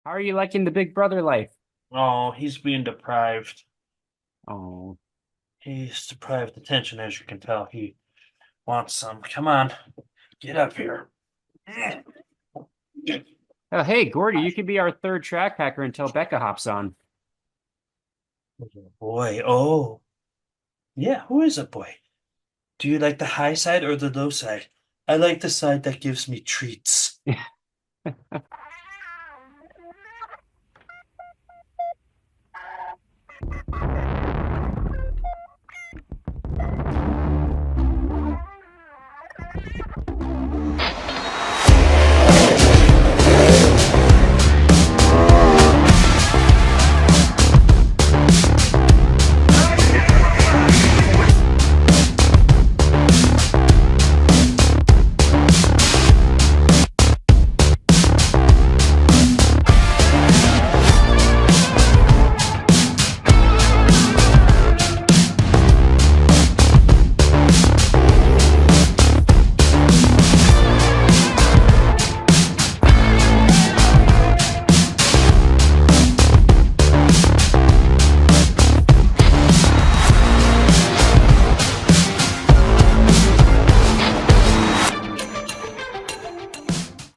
How are you liking the Big Brother life? Oh, he's being deprived. Oh, He's deprived attention, as you can tell. He wants some. Come on, get up here. oh, hey, Gordy, you could be our third track packer until Becca hops on. Boy, oh, yeah, who is it, boy? Do you like the high side or the low side? I like the side that gives me treats.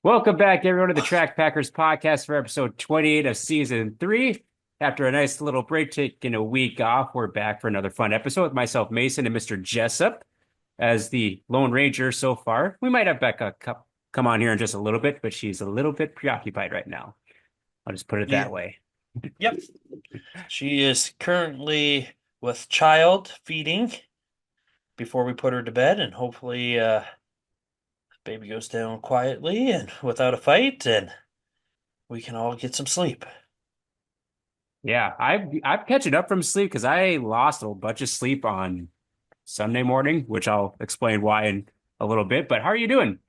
Welcome back, everyone, to the Track Packers podcast for episode 28 of season three. After a nice little break, taking a week off, we're back for another fun episode with myself, Mason, and Mr. Jessup as the Lone Ranger so far. We might have Becca come on here in just a little bit, but she's a little bit preoccupied right now. I'll just put it Yeah, that way. yep. She is currently with child feeding before we put her to bed, and hopefully, baby goes down quietly and without a fight, and we can all get some sleep. Yeah, I'm catching up from sleep because I lost a bunch of sleep on Sunday morning, which I'll explain why in a little bit. But how are you doing?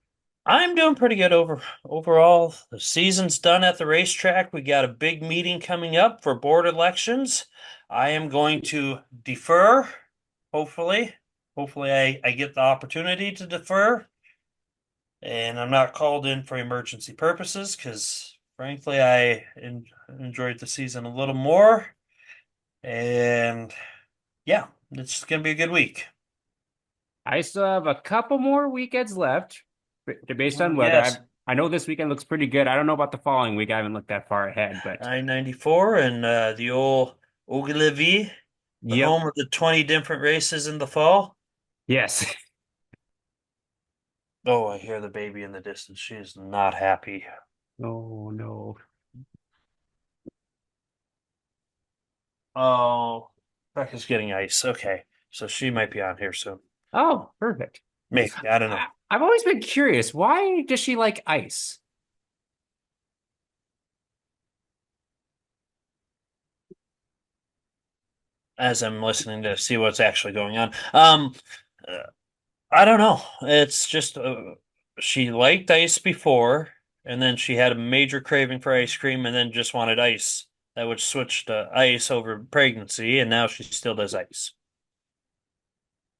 I'm doing pretty good overall. The season's done at the racetrack. We got a big meeting coming up for board elections. I am going to defer, hopefully. Hopefully I get the opportunity to defer and I'm not called in for emergency purposes because frankly enjoyed the season a little more. And yeah, it's gonna be a good week. I still have a couple more weekends left, based on weather. Yes, I know this weekend looks pretty good. I don't know about the following week. I haven't looked that far ahead, but I-94 and the old Ogilvie, the yep, home of the 20 different races in the fall. yes. Oh, I hear the baby in the distance. She is not happy. Oh no. Oh, Becca's getting ice. Okay, so she might be on here soon. Oh, perfect. Maybe, I don't know. I've always been curious. Why does she like ice? As I'm listening to see what's actually going on. Uh, I don't know. It's just she liked ice before, and then she had a major craving for ice cream, and then just wanted ice. That would switch to ice over pregnancy, and now she still does ice.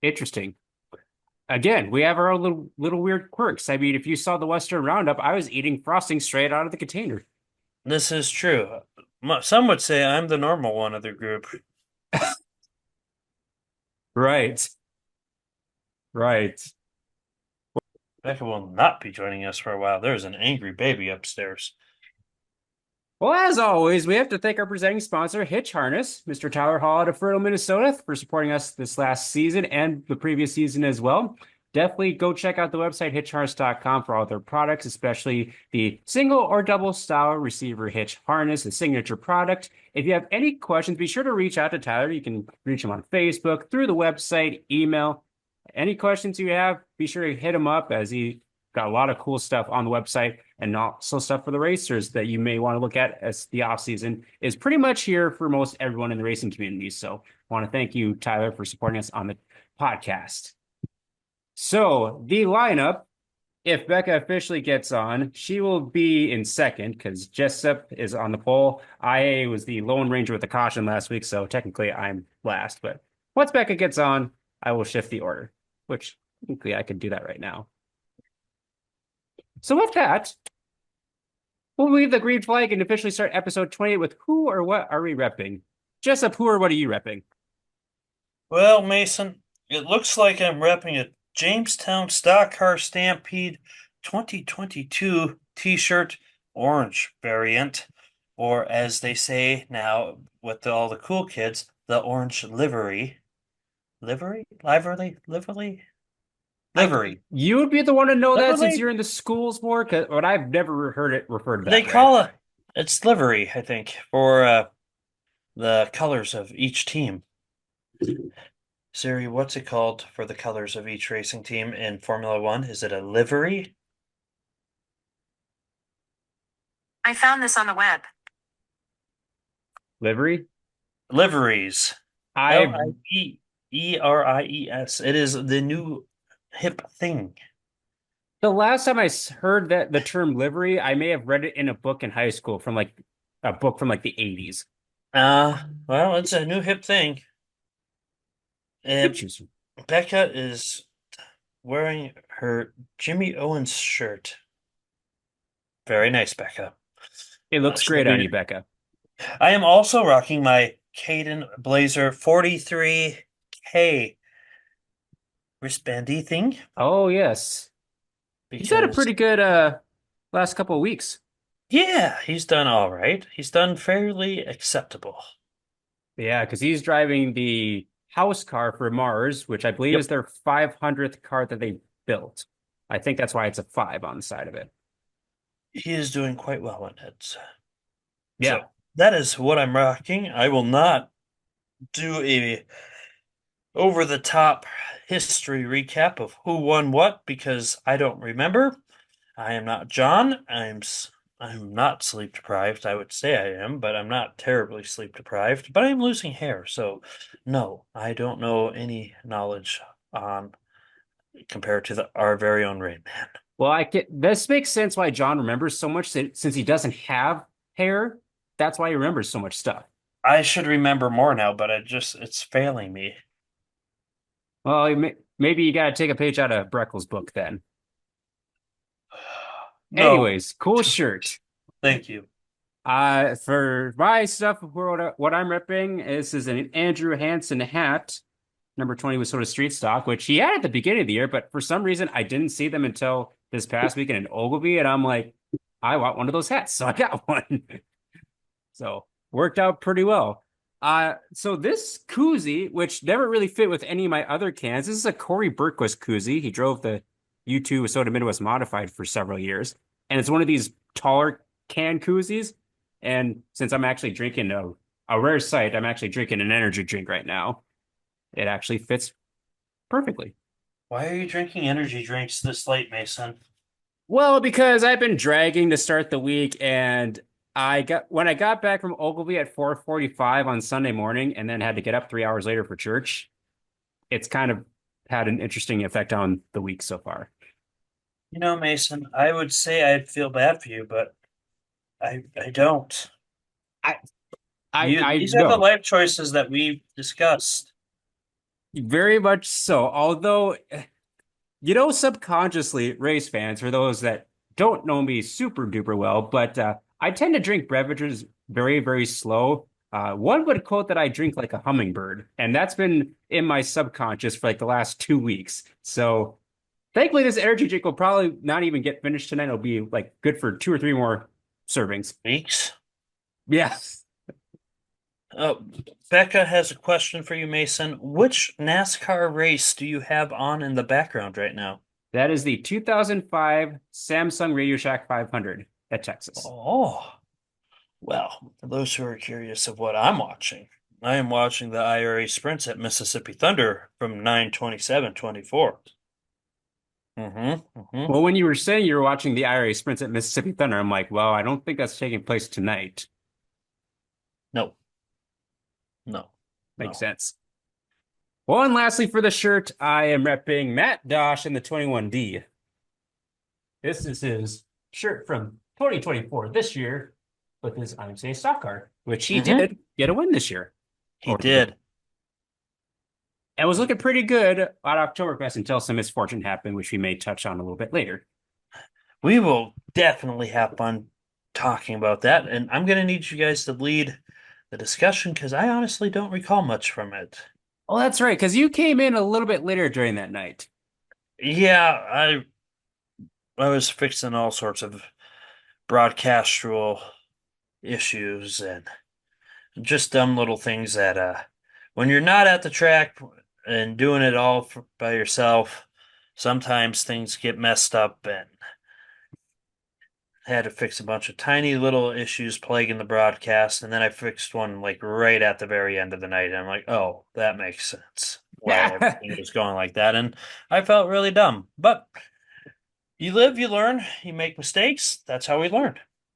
Interesting. Again, we have our own little weird quirks. I mean, if you saw the Western Roundup, I was eating frosting straight out of the container. This is true. Some would say I'm the normal one of the group. Right. Right. Becca will not be joining us for a while. There's an angry baby upstairs. Well, as always, we have to thank our presenting sponsor, Hitch Harness, Mr. Tyler Hall out of Fertile, Minnesota, for supporting us this last season and the previous season as well. Definitely go check out the website, hitchharness.com, for all their products, especially the single or double style receiver hitch harness, a signature product. If you have any questions, be sure to reach out to Tyler. You can reach him on Facebook, through the website, email. Any questions you have, be sure to hit him up as he got a lot of cool stuff on the website and also stuff for the racers that you may want to look at as the off season is pretty much here for most everyone in the racing community. So I want to thank you, Tyler, for supporting us on the podcast. So the lineup, if Becca officially gets on, she will be in second because Jessup is on the pole. I was the Lone Ranger with the caution last week, so technically I'm last. But once Becca gets on, I will shift the order, which technically I could do that right now. So with that, We'll wave the green flag and officially start episode 28 with who or what are we repping? Jessup, who or what are you repping? Well, Mason, it looks like I'm repping a Jamestown Stock Car Stampede 2022 T-shirt orange variant, or as they say now with all the cool kids, the orange livery. Livery? I Livery. You would be the one to know that since Livery? you're in the schools more, but I've never heard it referred They that way. call it it's livery, I think, for the colors of each team. Siri, what's it called for the colors of each racing team in Formula One? Is it a livery? I found this on the web. Livery? Liveries. I Liveries. It is the new hip thing. The last time heard that the term livery, I may have read it in a book in high school from like a book from like the 80s. Well, it's a new hip thing. And Interesting. Becca is wearing her Jimmy Owens shirt. Very nice, Becca. It looks great on you, Becca. I am also rocking my Caden Blazer 43K wristbandy thing Oh yes. He's had a because, pretty good last couple of weeks. yeah, he's done all right. He's done fairly acceptable. Yeah, because he's driving the house car for Mars, which I believe Yep, is their 500th car that they built. I think that's why it's a 5 on the side of it. he is doing quite well in it. Yeah. So that is what I'm rocking. I will not do a over the top history recap of who won what because I don't remember. I am not John. I'm not sleep deprived. I would say I am, but I'm not terribly sleep deprived. But I'm losing hair, so no, I don't know any knowledge on compared to our very own Rain Man. Well, this makes sense why John remembers so much since he doesn't have hair. That's why he remembers so much stuff. I should remember more now, but it's failing me. Well, maybe you got to take a page out of Breckle's book then. No, Anyways, cool shirt. thank you. For my stuff, what I'm repping, this is an Andrew Hansen hat, number 20 with sort of street stock, which he had at the beginning of the year, but for some reason I didn't see them until this past weekend in Ogilvie, and I'm like, I want one of those hats, so I got one. So worked out pretty well. So this koozie, which never really fit with any of my other cans, this is a Corey Berquist koozie. He drove the U2 Soda Midwest Modified for several years, and it's one of these taller can koozies. And since I'm actually drinking a rare sight, I'm actually drinking an energy drink right now. It actually fits perfectly. Why are you drinking energy drinks this late, Mason? Well, because I've been dragging to start the week, and when I got back from Ogilvie at 4:45 on Sunday morning, and then had to get up 3 hours later for church. It's kind of had an interesting effect on the week so far. You know, Mason, I would say I'd feel bad for you, but I don't. I I These are the know life choices that we've discussed. very much so. Although, subconsciously, race fans, for those that don't know me super duper well, but I tend to drink beverages very, very slow. One would quote that I drink like a hummingbird, and that's been in my subconscious for like the last 2 weeks. So thankfully, this energy drink will probably not even get finished tonight. It'll be like good for 2 or 3 more servings. Weeks. Yeah. Oh, Becca has a question for you, Mason. Which NASCAR race do you have on in the background right now? That is the 2005 Samsung Radio Shack 500 at Texas. Oh, well, for those who are curious of what I'm watching, I am watching the IRA sprints at Mississippi Thunder from 9/27/24. Mm-hmm. Well, when you were saying you were watching the IRA sprints at Mississippi Thunder, I'm like, well, I don't think that's taking place tonight. No, no, Makes no. sense. Well, and lastly, for the shirt, I am repping Matt Dosh in the 21D. This is his shirt from 2024 this year with his IMCA stock car, which he Mm-hmm. did get a win this year. He did. And was looking pretty good at Oktoberfest until some misfortune happened, which we may touch on a little bit later. We will definitely have fun talking about that, and I'm going to need you guys to lead the discussion because I honestly don't recall much from it. Oh, that's right, because you came in a little bit later during that night. Yeah, I was fixing all sorts of broadcastual issues and just dumb little things that when you're not at the track and doing it all by yourself, sometimes things get messed up and had to fix a bunch of tiny little issues plaguing the broadcast, and then I fixed one like right at the very end of the night, and I'm like, oh, that makes sense why everything was going like that, and I felt really dumb. But you live, you learn, you make mistakes. That's how we learn.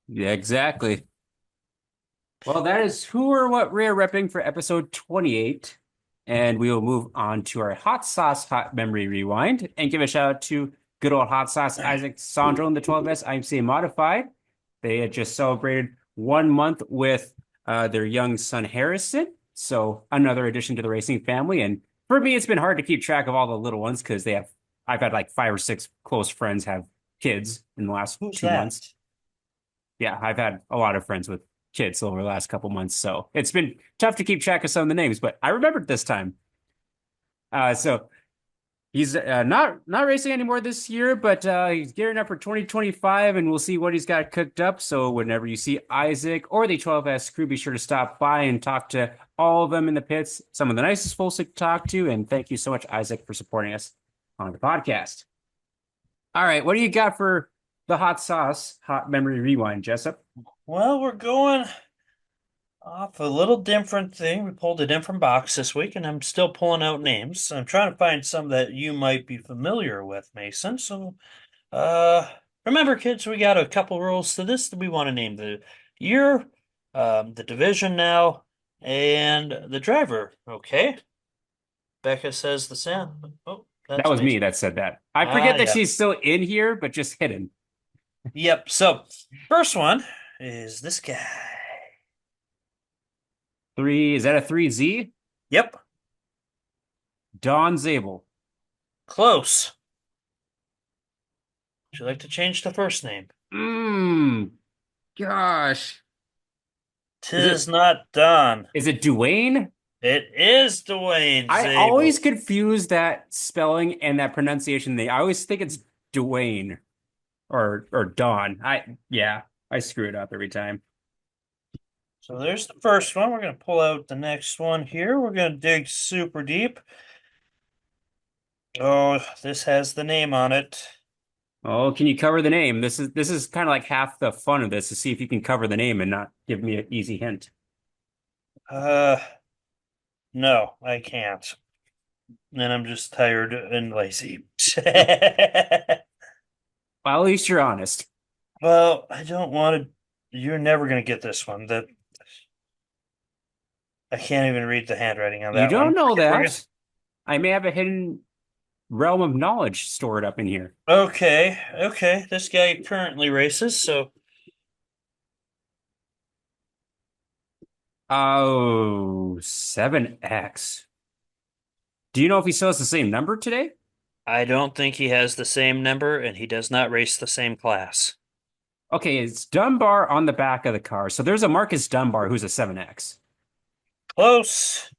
Yeah, exactly. Well, that is who or what we're repping for episode 28. And we will move on to our hot sauce hot memory rewind and give a shout out to good old hot sauce Isaac Sondrol in the 12S IMCA Modified. They had just celebrated 1 month with their young son Harrison. So another addition to the racing family. And for me, it's been hard to keep track of all the little ones because I've had like 5 or 6 close friends have kids in the last Who's 2 months. that? Yeah, I've had a lot of friends with kids over the last couple months, so it's been tough to keep track of some of the names, but I remembered this time. So he's not racing anymore this year, but he's gearing up for 2025, and we'll see what he's got cooked up. So whenever you see Isaac or the 12S crew, be sure to stop by and talk to all of them in the pits. Some of the nicest folks to talk to, and thank you so much, Isaac, for supporting us on the podcast. All right, what do you got for the hot sauce, hot memory rewind, Jessup? Well, we're going off a little different thing. We pulled a different box this week, and I'm still pulling out names. I'm trying to find some that you might be familiar with, Mason. So, remember, kids, we got a couple rules to this. We want to name the year, the division now, and the driver. Okay. Becca says the same. Oh, That that's was me Mason. that said that. I forget that Yeah. she's still in here, but just hidden. Yep. So, first one is this guy. Is that a 3Z? Yep. Don Zabel. Close. Would you like to change the first name? Gosh. Tis not done. Is it Duane? It is Dwayne I Zabel. always confuse that spelling and that pronunciation. I always think it's Duane or Don. I screw it up every time. So there's the first one. We're going to pull out the next one here. We're going to dig super deep. Oh, this has the name on it. Oh, can you cover the name? This is kind of like half the fun of this to see if you can cover the name and not give me an easy hint. No, I can't. And I'm just tired and lazy. Well, at least you're honest. Well, I don't want to. You're never going to get this one. I can't even read the handwriting on that You don't one. know We're that. I may have a hidden realm of knowledge stored up in here. Okay. This guy currently races, so Oh, 7X. Do you know if he still has the same number today? I don't think he has the same number, and he does not race the same class. Okay, it's Dunbar on the back of the car. So there's a Marcus Dunbar who's a 7X. Close.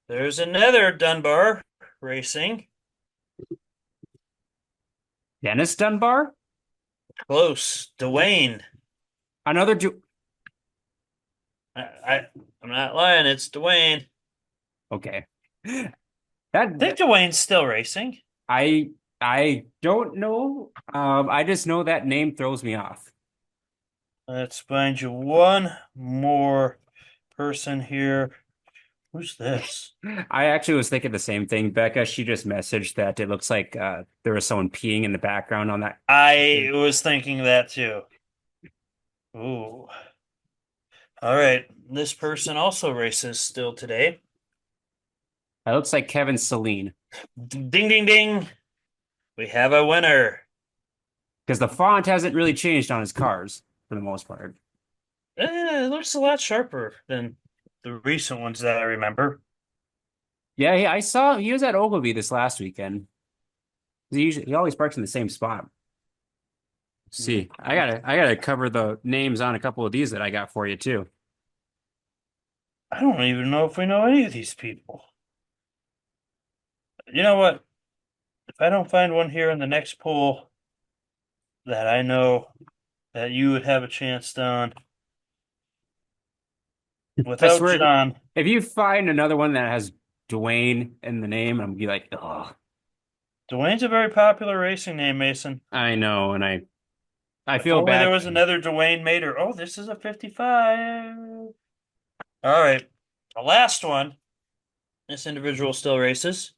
There's another Dunbar racing. Dennis Dunbar? Close. Dwayne. Another I'm not lying. It's Dwayne. Okay. I think Dwayne's still racing. I don't know. I just know that name throws me off. Let's find you one more person here. Who's this? I actually was thinking the same thing, Becca. She just messaged that it looks like there was someone peeing in the background on that. I was thinking that too. Ooh. All right. This person also races still today. It looks like Kevin Celine. Ding, ding, ding. We have a winner. Because the font hasn't really changed on his cars for the most part. It looks a lot sharper than the recent ones that I remember. Yeah, I saw he was at Ogilvie this last weekend. He always parks in the same spot. see. I gotta cover the names on a couple of these that I got for you too. I don't even know if we know any of these people. You know what? If I don't find one here in the next pool that I know that you would have a chance on I without swear, John. if you find another one that has Dwayne in the name, I'm gonna be like, oh, Dwayne's a very popular racing name, Mason. I know, and I If feel only there bad. was another Dwayne Mater. Oh, this is a 55. All right. The last one. This individual still races.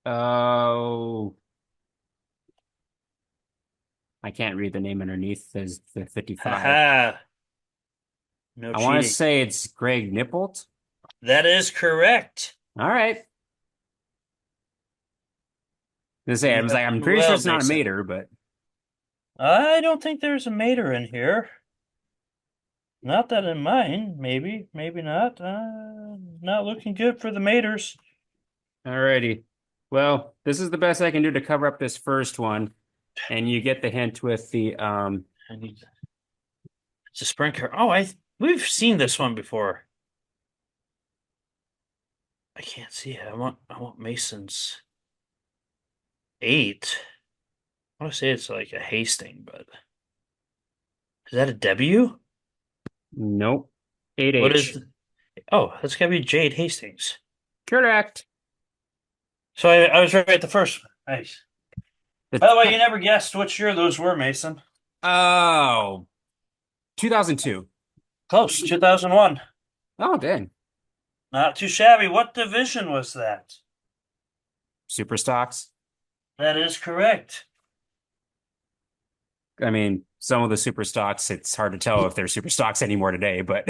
Oh, I can't read the name underneath. Says the 55. Haha. No I want to cheating. say it's Greg Nippolt. That is correct. All right. I You was have like, I'm done pretty sure well, it's not a Mason. mater, but I don't think there's a Mater in here. Not that in mine. Maybe, maybe not. Not looking good for the Maters. all righty. Well, this is the best I can do to cover up this first one, and you get the hint with the I need. It's a sprint car. Oh, we've seen this one before. I can't see it. I want Mason's 8. I want to say it's like a Hasting, but is that a W? nope. What 8H. is? Oh, that's gotta be Jade Hastings. Correct. So I was right the first one. Nice. The By the way, you never guessed which year those were, Mason. Oh, 2002. Close, 2001. Oh, dang. Not too shabby. What division was that? Super stocks. That is correct. I mean, some of the super stocks, it's hard to tell if they're super stocks anymore today, but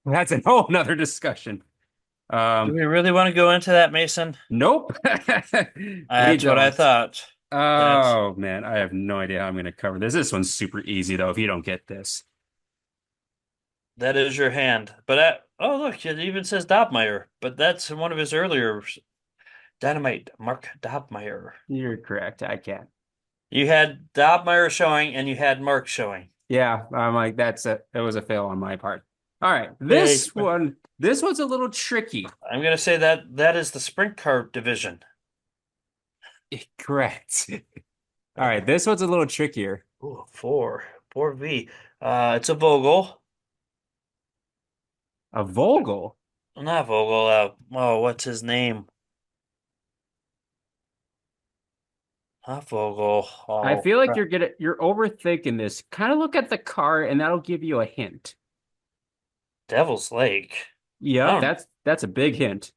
that's a whole nother discussion. Do we really want to go into that, Mason? Nope. We That's what I don't. thought. That's Oh man, I have no idea how I'm going to cover this. This one's super easy though, if you don't get this. that is your hand. But oh look, it even says Dobmeyer. But that's one of his earlier Dynamite, Mark Dobmeyer. You're correct. I can't. You had Dobmeyer showing and you had Mark showing. Yeah, I'm like that was a fail on my part. All right, Hey, this one's a little tricky. I'm gonna say that is the sprint car division. Correct. All right, this one's a little trickier. Ooh, 4V. It's a Vogel. A Vogel. Not Vogel. Oh, what's his name? Not Vogel. I Oh, feel like crap. you're overthinking this. Kind of look at the car, and that'll give you a hint. Devil's Lake. I Yep, don't that's a big hint.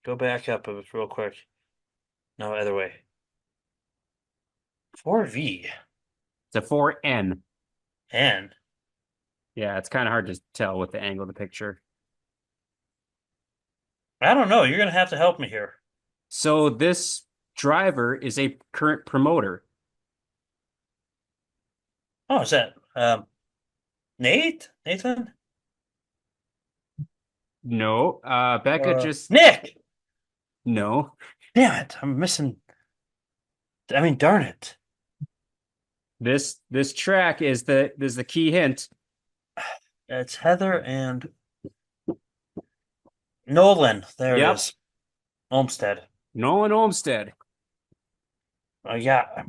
Go back up a bit real quick. No, other way. 4V. It's a 4N. And Yeah, it's kind of hard to tell with the angle of the picture. I don't know. You're gonna have to help me here. So this driver is a current promoter. Oh, is that Nathan? No, Becca just Nick. no. Damn it! I'm missing. I mean, darn it. This track is the key hint. It's Heather and Nolan. There Yep. it is. Olmsted. Nolan Olmsted. I'm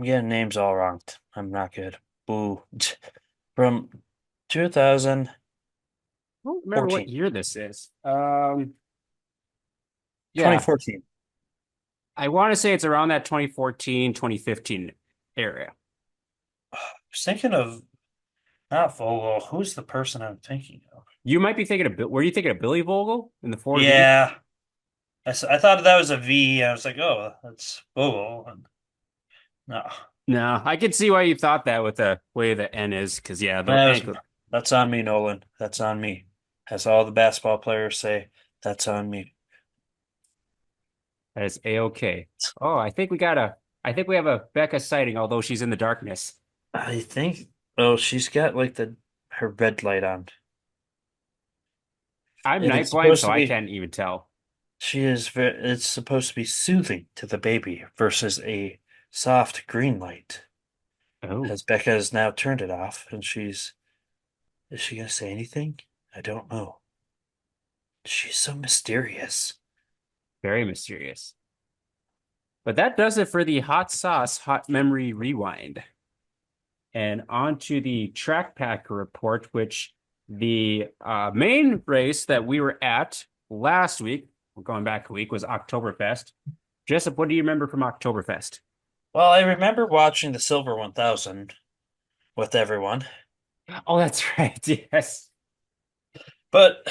getting names all wrong. I'm not good. Boo. From 2000. I don't remember what 14. year this is. Yeah, 2014. I want to say it's around that 2014, 2015 area. I was thinking of not Vogel. Who's the person I'm thinking of? You might be thinking of were you thinking of Billy Vogel in the 4V? Yeah. I thought that was a V. I was like, oh, that's Vogel. And no. No, I could see why you thought that with the way the N is, because yeah, That's on me, Nolan. That's on me. As all the basketball players say, that's on me. that is A-okay. Oh, I think we have a Becca sighting, although she's in the darkness. I think. Oh, she's got like her red light on. I'm And night it's blind, supposed so to I be. can't even tell. She is very, it's supposed to be soothing to the baby versus a soft green light. Oh, As Becca has now turned it off, and is she gonna say anything? I don't know. She's so mysterious. very mysterious. But that does it for the hot sauce, hot memory rewind. And on to the track pack report, which the main race that we were at last week, we're going back a week, was Oktoberfest. Jessup, what do you remember from Oktoberfest? Well, I remember watching the Silver 1000 with everyone, Oh, that's right. Yes. but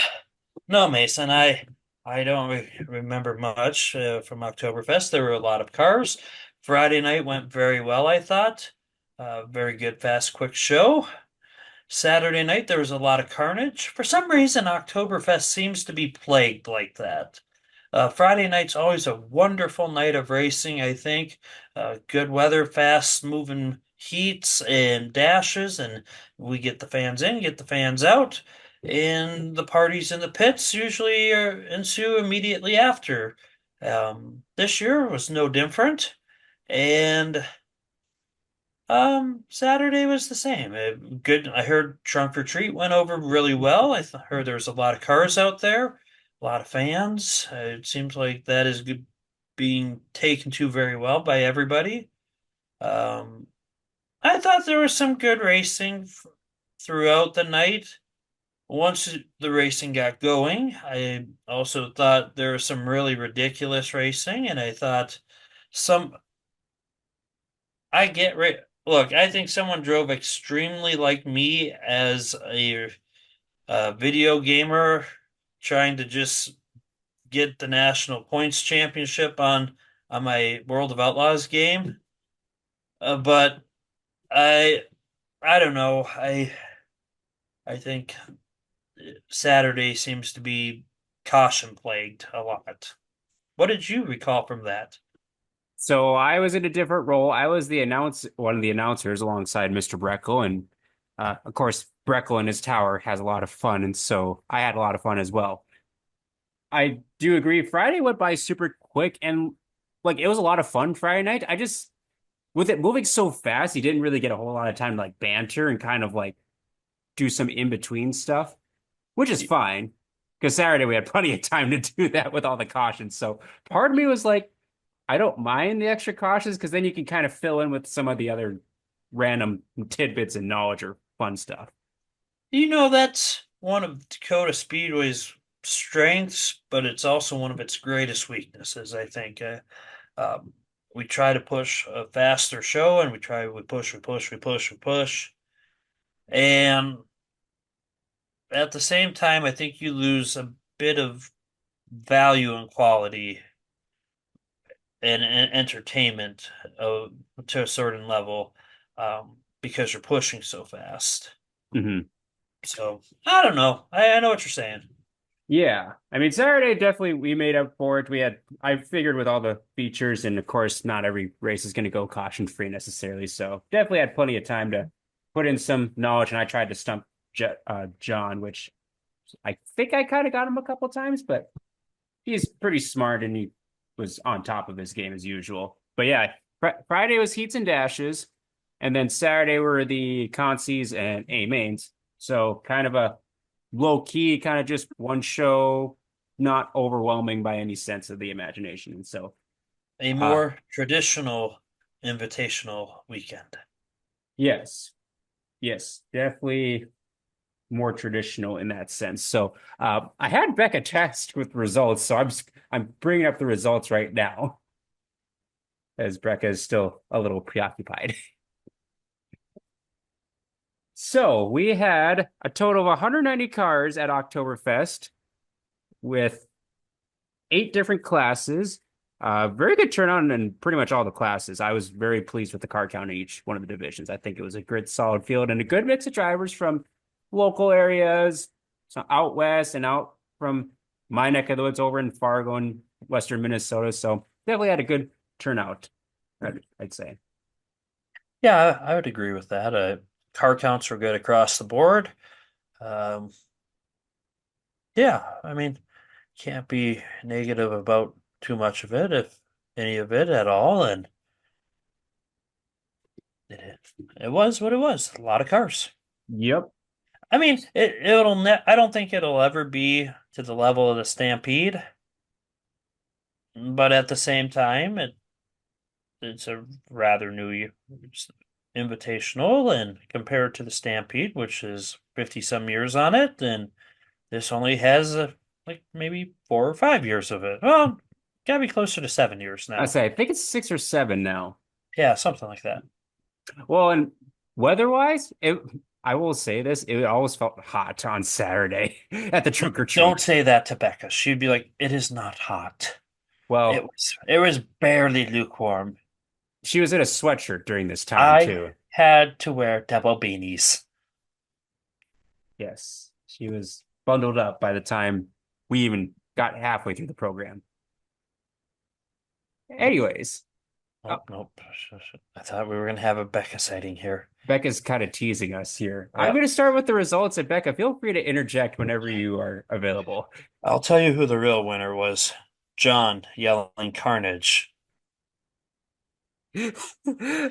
no, Mason, I don't remember much from Oktoberfest. There were a lot of cars. Friday night went very well, I thought. Very good, fast, quick show. Saturday night, there was a lot of carnage. For some reason, Oktoberfest seems to be plagued like that. Friday night's always a wonderful night of racing, I think. Good weather, fast moving heats and dashes, and we get the fans in, get the fans out, and the parties in the pits usually ensue immediately after. This year was no different, and Saturday was the same. Good. I heard Trunk or Treat went over really well. Heard there was a lot of cars out there, a lot of fans. It seems like that is good, being taken to very well by everybody. Um, I thought there was some good racing throughout the night. Once the racing got going, I also thought there was some really ridiculous racing, and I thought some I get right. Look, I think someone drove extremely like me as a video gamer trying to just get the national points championship on my World of Outlaws game. But I I don't know. I think Saturday seems to be caution plagued a lot. What did you recall from that? So I was in a different role. I was one of the announcers alongside Mr. Breckle, and of course, Breckle in his tower has a lot of fun, and so I had a lot of fun as well. I do agree. Friday went by super quick, and like it was a lot of fun Friday night. I just with it moving so fast, you didn't really get a whole lot of time to like banter and kind of like do some in between stuff, which is fine because Saturday we had plenty of time to do that with all the cautions. So part of me was like, I don't mind the extra cautions because then you can kind of fill in with some of the other random tidbits and knowledge or fun stuff. That's one of Dakota Speedway's strengths, but it's also one of its greatest weaknesses, I think. Um, we try to push a faster show, and we push, we push, we push, we push. And at the same time, I think you lose a bit of value and quality and entertainment to a certain level because you're pushing so fast. Hmm. So I don't know. I know what you're saying. Yeah. I mean, Saturday definitely we made up for it. I figured with all the features, and of course, not every race is going to go caution free necessarily. So definitely had plenty of time to put in some knowledge, and I tried to stump John, which I think I kind of got him a couple times, but he's pretty smart and he was on top of his game as usual. But yeah, Friday was heats and dashes, and then Saturday were the consies and A mains. So kind of a low key, kind of just one show, not overwhelming by any sense of the imagination. And so, A uh, more traditional invitational weekend. yes, yes, definitely more traditional in that sense. So, I had Becca test with results, so I'm bringing up the results right now as Becca is still a little preoccupied. So we had a total of 190 cars at Oktoberfest with 8 different classes. Very good turnout in pretty much all the classes. I was very pleased with the car count in each one of the divisions. I think it was a good, solid field and a good mix of drivers from local areas, so out west and out from my neck of the woods over in Fargo and western Minnesota. So definitely had a good turnout, I'd say. Yeah, I would agree with that. Car counts were good across the board. Um, yeah, I mean, can't be negative about too much of it, if any of it at all. And it was what it was. A lot of cars. Yep. I mean, I don't think it'll ever be to the level of the Stampede, but at the same time, it's a rather new invitational, and compared to the Stampede, which is 50 some years on it, and this only has like maybe 4 or 5 years of it. Well, gotta be closer to 7 years now. I think it's 6 or 7 now. Yeah, something like that. Well, and weather-wise, I will say this, it always felt hot on Saturday at the trunk or treat. Don't say that to Becca. She'd be like, "It is not hot." Well, It was barely lukewarm. she was in a sweatshirt during this time too. I had to wear double beanies. Yes, she was bundled up by the time we even got halfway through the program. Anyways, Nope. I thought we were gonna have a Becca sighting here. Becca's kind of teasing us here. Yeah. I'm going to start with the results, and Becca, feel free to interject whenever you are available. I'll tell you who the real winner was. John yelling carnage. I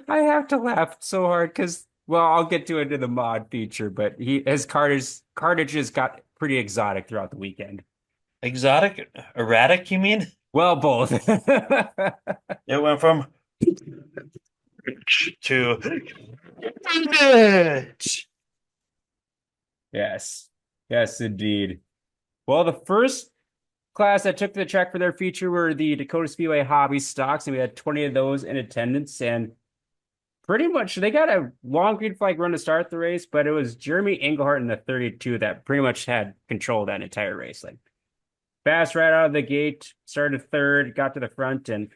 have to laugh so hard because, well, I'll get to it in the mod feature, but his carnages got pretty exotic throughout the weekend. Exotic? Erratic, you mean? Well, both. It went from to Yes. Yes, indeed. Well, the first class that took the track for their feature were the Dakota Speedway Hobby Stocks, and we had 20 of those in attendance. And pretty much they got a long green flag run to start the race, but it was Jeremy Englehart in the 32 that pretty much had control of that entire race. Like fast right out of the gate, started third, got to the front, and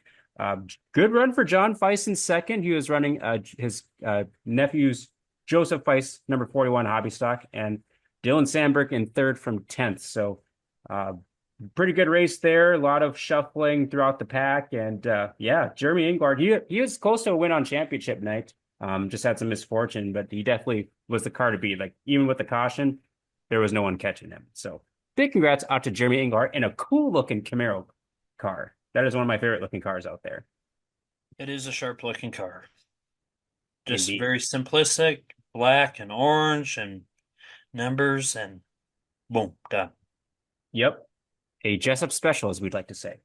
good run for John Feist in second. He was running his nephew's Joseph Feist, number 41 hobby stock, and Dylan Sandberg in third from 10th. So pretty good race there. A lot of shuffling throughout the pack. And yeah, Jeremy Englehart, he was close to a win on championship night. Just had some misfortune, but he definitely was the car to beat. Like even with the caution, there was no one catching him. So big congrats out to Jeremy Englehart in a cool looking Camaro car. That is one of my favorite looking cars out there. It is a sharp looking car. Just Indeed. very simplistic, black and orange and numbers, and boom, done. Yep. A Jessup special, as we'd like to say.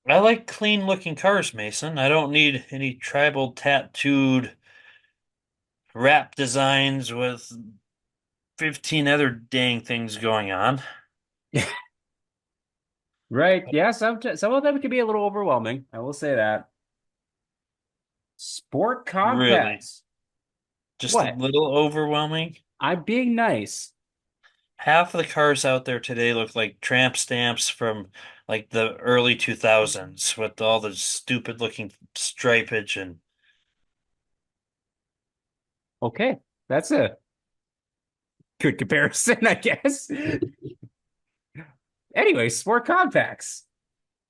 I like clean looking cars, Mason. I don't need any tribal tattooed wrap designs with 15 other dang things going on. Right. Yeah, some of them can be a little overwhelming. I will say that. Sport compacts. Just What? a little overwhelming. I'm being nice. Half of the cars out there today look like tramp stamps from like the early 2000s with all the stupid looking stripage and Okay. That's a good comparison, I guess. Anyway, sport compacts.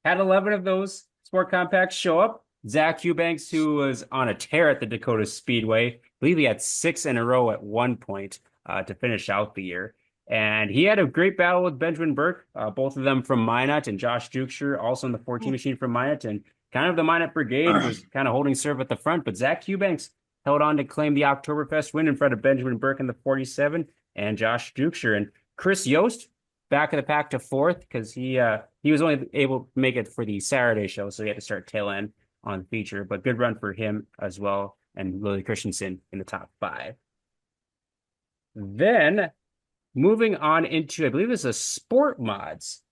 Had 11 of those sport compacts show up. Zach Eubanks, who was on a tear at the Dakota Speedway, I believe he had 6 in a row at one point to finish out the year. And he had a great battle with Benjamin Burke, both of them from Minot, and Josh Dukeshire, also in the 14 machine from Minot. And kind of the Minot Brigade was kind of holding serve at the front, but Zach Eubanks held on to claim the Oktoberfest win in front of Benjamin Burke in the 47 and Josh Dukeshire. And Chris Yost, back of the pack to fourth, because he was only able to make it for the Saturday show, so he had to start tail end on the feature. But good run for him as well, and Lily Christensen in the top 5. Then moving on into, I believe it's a sport mods.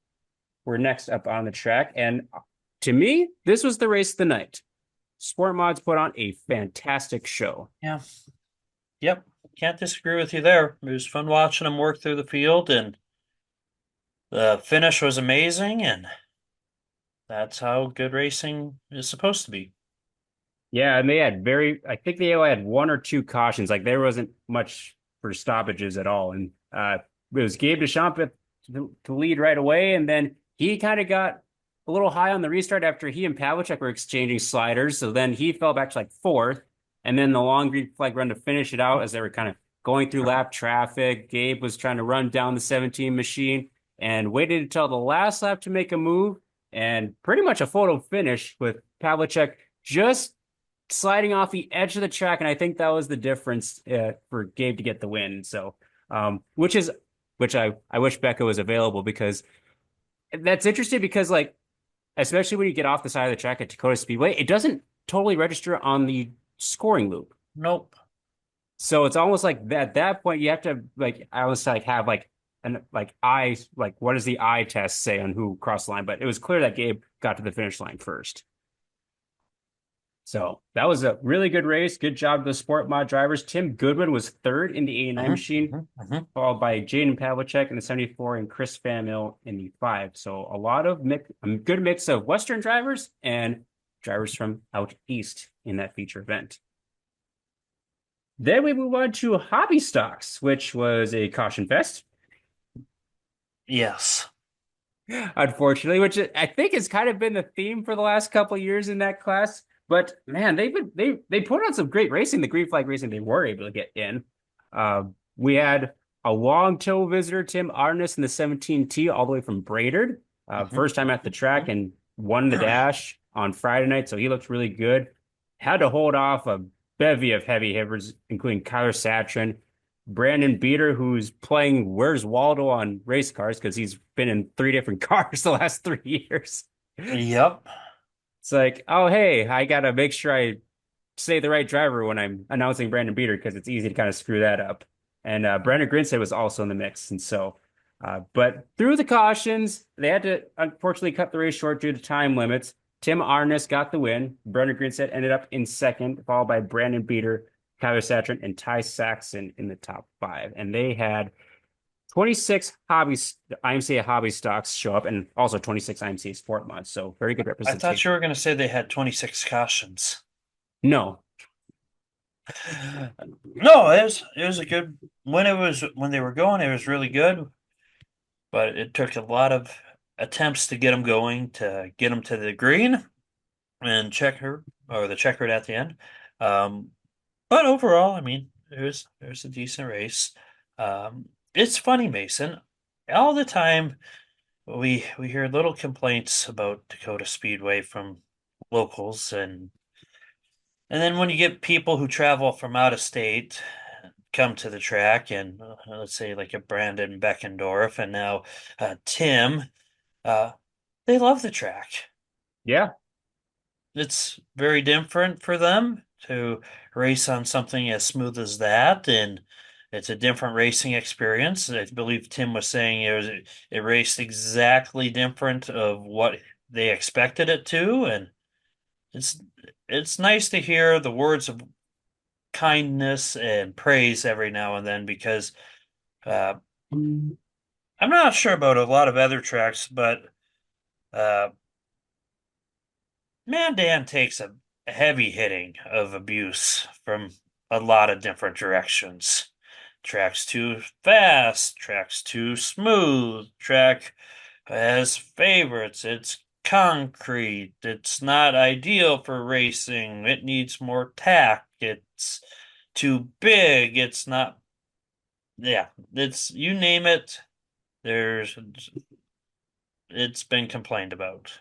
We're next up on the track, and to me, this was the race of the night. Sport mods put on a fantastic show. yeah. Yep. Can't disagree with you there. It was fun watching them work through the field, and the finish was amazing, and that's how good racing is supposed to be. Yeah, and they had I think they only had 1 or 2 cautions. Like there wasn't much for stoppages at all. And it was Gabe Deschamps to lead right away. And then he kind of got a little high on the restart after he and Pavlicek were exchanging sliders. So then he fell back to like 4th. And then the long green flag run to finish it out as they were kind of going through lap traffic. Gabe was trying to run down the 17 machine. and waited until the last lap to make a move, and pretty much a photo finish with Pavlicek just sliding off the edge of the track, and I think that was the difference for Gabe to get the win. So, which I wish Becca was available because that's interesting because like especially when you get off the side of the track at Dakota Speedway, it doesn't totally register on the scoring loop. Nope. So it's almost like that, at that point you have to like I always like have like an like eye like what does the eye test say on who crossed the line? But it was clear that Gabe got to the finish line first. So that was a really good race. Good job to the sport mod drivers. Tim Goodwin was third in the 89 machine, followed by Jaden Pavlicek in the 74 and Chris Van Mill in the 5. So a lot of a good mix of Western drivers and drivers from out east in that feature event. Then we move on to hobby stocks, which was a caution fest. Yes. Unfortunately, which I think has kind of been the theme for the last couple of years in that class. But man, they put on some great racing. The green flag racing they were able to get in. We had a long tow visitor, Tim Arness in the 17T, all the way from Brainerd. First time at the track and won the dash on Friday night, so he looked really good. Had to hold off a bevy of heavy hitters, including Kyler Satrin, Brandon Beater, who's playing Where's Waldo on race cars because he's been in 3 different cars the last 3 years. Yep. It's like, oh, hey, I got to make sure I say the right driver when I'm announcing Brandon Beater because it's easy to kind of screw that up. And Brandon Grinstead was also in the mix. And so, but through the cautions, they had to unfortunately cut the race short due to time limits. Tim Arness got the win. Brandon Grinstead ended up in second, followed by Brandon Beater, Kyler Satrin, and Ty Saxon in the top 5. And they had 26 IMCA hobby stocks show up and also 26 IMCA sport mods. So very good I representation. thought you were going to say they had 26 cautions. No. No, it was a good when they were going, it was really good. But it took a lot of attempts to get them going, to get them to the green and the checkered at the end. But overall, I mean, it was a decent race. It's funny, Mason. All the time we hear little complaints about Dakota Speedway from locals and then when you get people who travel from out of state come to the track and let's say like a Brandon Beckendorf and now Tim, uh, they love the track. Yeah. It's very different for them to race on something as smooth as that, and it's a different racing experience. I believe Tim was saying it raced exactly different of what they expected it to, and it's it's nice to hear the words of kindness and praise every now and then because uh, I'm not sure about a lot of other tracks, but uh, Mandan takes a heavy hitting of abuse from a lot of different directions. Track's too fast, track's too smooth, track has favorites, it's concrete, it's not ideal for racing, it needs more tack, it's too big, it's not, yeah, it's, you name it, it's been complained about.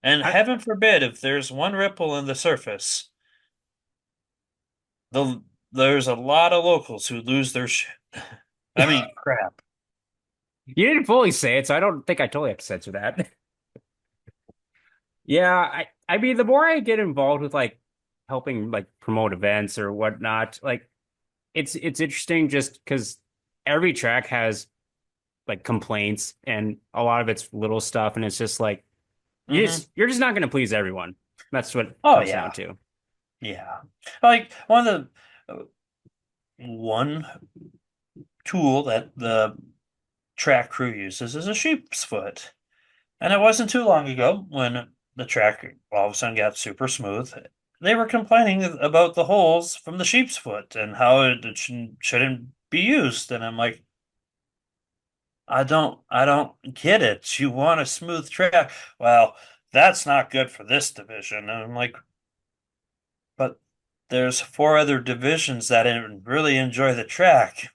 And heaven forbid, if there's one ripple in the surface, there's a lot of locals who lose their shit. I mean, crap. You didn't fully say it, so I don't think I totally have to censor that. Yeah, I mean, the more I get involved with like helping like promote events or whatnot, like it's interesting just because every track has like complaints and a lot of it's little stuff, and it's just like you're just not going to please everyone. That's what it comes down to. Yeah. Like one tool that the track crew uses is a sheep's foot. And it wasn't too long ago when the track all of a sudden got super smooth. They were complaining about the holes from the sheep's foot and how it shouldn't be used. And I'm like, I don't get it. You want a smooth track. Well, that's not good for this division. And I'm like, but there's 4 other divisions that really enjoy the track.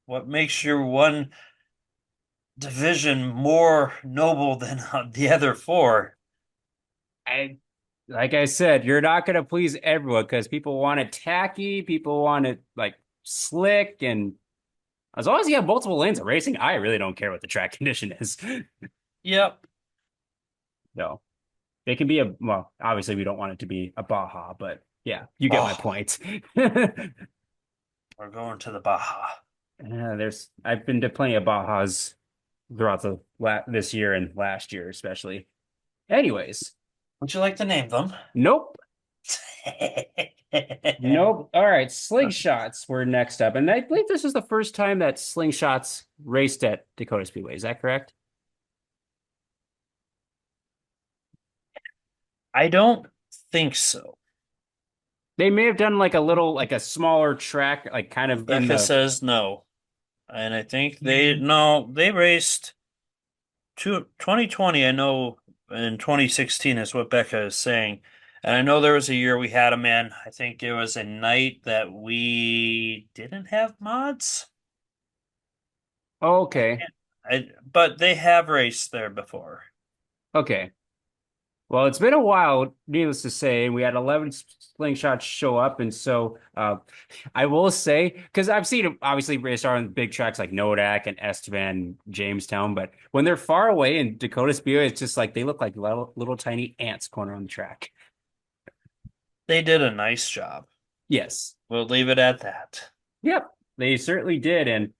What makes your one division more noble than the other four. I like I said, you're not gonna please everyone because people want it tacky, people want it like slick, and as long as you have multiple lanes of racing, I really don't care what the track condition is. Yep, No, it can be a well, obviously we don't want it to be a Baja, but yeah, you get my oh, point. we're going to the Baja. There's I've been to plenty of Bajas throughout the this year and last year especially. Anyways, Would you like to name them? nope. Nope. All right, slingshots were next up, and I believe this is the first time that slingshots raced at Dakota Speedway. Is that correct? I don't think so. They may have done like a little, like a smaller track, like kind of in Becca the. says no. And I think no, they raced 2020. I know in 2016 is what Becca is saying. And I know there was a year we had them in. I think it was a night that we didn't have mods. Oh, okay, But they have raced there before. okay. Well, it's been a while, needless to say, and we had 11 slingshots show up, and so I will say, because I've seen them obviously race on big tracks like Nodak and Estevan, Jamestown, but when they're far away in Dakota Speedway, it's just like they look like little tiny ants going around the track. They did a nice job. Yes. We'll leave it at that. Yep, they certainly did. And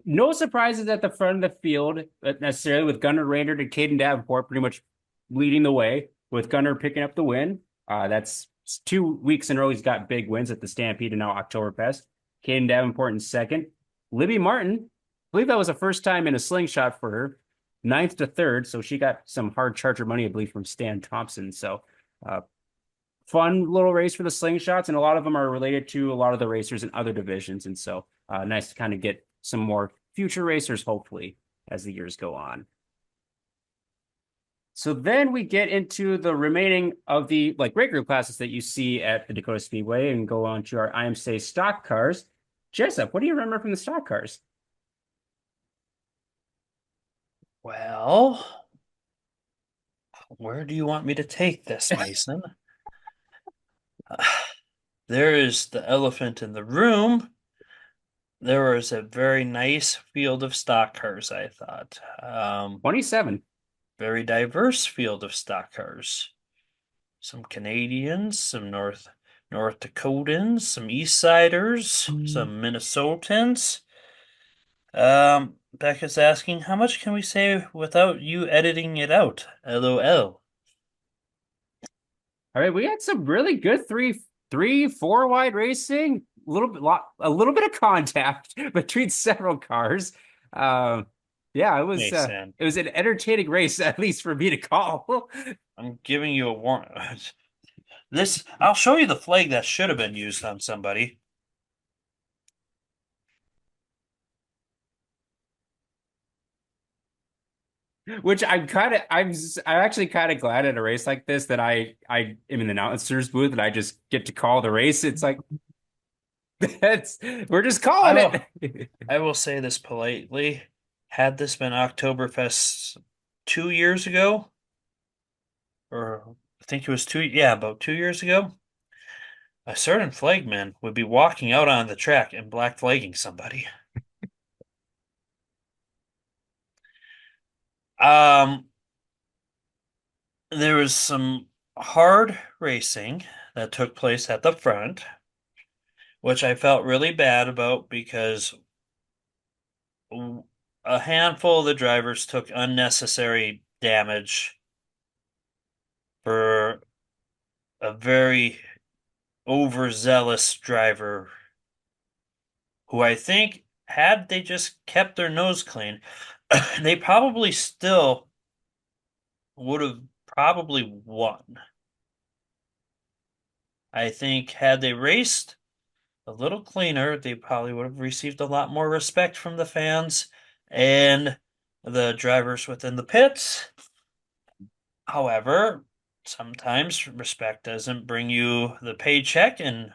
no surprises at the front of the field necessarily with Gunnar Raynard and Caden Davenport pretty much leading the way, with Gunnar picking up the win. That's 2 weeks in a row. He's got big wins at the Stampede and now Oktoberfest. Caden Davenport in second. Libby Martin, I believe that was the first time in a slingshot for her, ninth to third. So she got some hard charger money, I believe, from Stan Thompson. So uh, fun little race for the slingshots, and a lot of them are related to a lot of the racers in other divisions. And so nice to kind of get some more future racers, hopefully, as the years go on. So then we get into the remaining of the like great group classes that you see at the Dakota Speedway and go on to our IMSA stock cars. Jessup, what do you remember from the stock cars? Well, where do you want me to take this, Mason? There is the elephant in the room. There was a very nice field of stock cars, I thought. 27. Very diverse field of stock cars. Some Canadians, some North Dakotans, some East Siders, some Minnesotans. Becca's asking, how much can we say without you editing it out? LOL. All right, we had some really good four wide racing. A little bit of contact between several cars. Yeah, Mason, it was an entertaining race, at least for me to call. I'm giving you a warning. I'll show you the flag that should have been used on somebody. Which I'm actually kind of glad at a race like this that I am in the announcer's booth and I just get to call the race. It's like we're just calling it. I will say this politely. Had this been Oktoberfest 2 years ago, or I think it was about 2 years ago, a certain flagman would be walking out on the track and black flagging somebody. Um, there was some hard racing that took place at the front, which I felt really bad about because a handful of the drivers took unnecessary damage for a very overzealous driver who I think had they just kept their nose clean, they probably still would have probably won. I think had they raced a little cleaner, they probably would have received a lot more respect from the fans and the drivers within the pits. However, sometimes respect doesn't bring you the paycheck and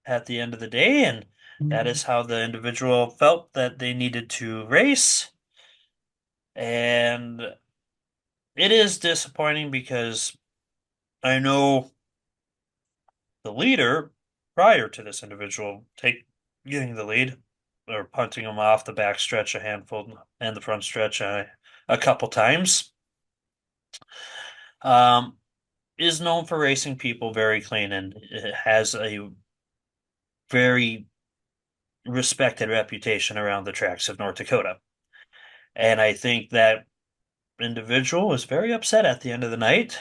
at the end of the day, and that is how the individual felt that they needed to race. And it is disappointing because I know the leader prior to this individual getting the lead or punting him off the back stretch a handful and the front stretch a couple times. Um, is known for racing people very clean and has a very respected reputation around the tracks of North Dakota. And I think that individual was very upset at the end of the night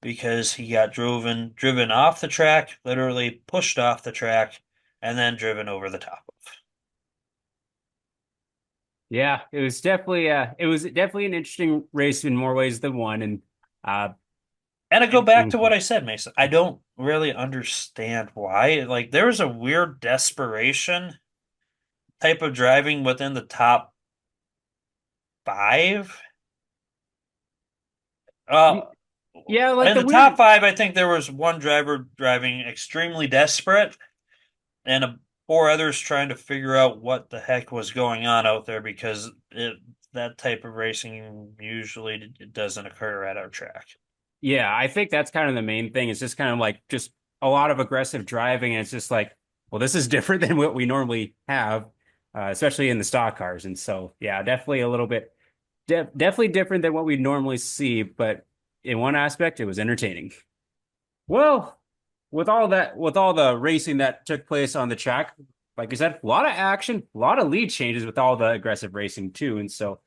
because he got driven off the track, literally pushed off the track, and then driven over the top of. Yeah, it was definitely an interesting race in more ways than one. Uh And I go back to and what I said, Mason. I don't really understand why. Like there was a weird desperation type of driving within the top five. Uh, yeah, like in the the top weird five, I think there was one driver driving extremely desperate and four others trying to figure out what the heck was going on out there because that type of racing usually doesn't occur at our track. Yeah, I think that's kind of the main thing. It's just kind of like just a lot of aggressive driving, and it's just like, well, this is different than what we normally have, especially in the stock cars. And so, yeah, definitely a little bit, definitely different than what we normally see. But in one aspect, it was entertaining. Well, with all the racing that took place on the track, like I said, a lot of action, a lot of lead changes with all the aggressive racing too. And so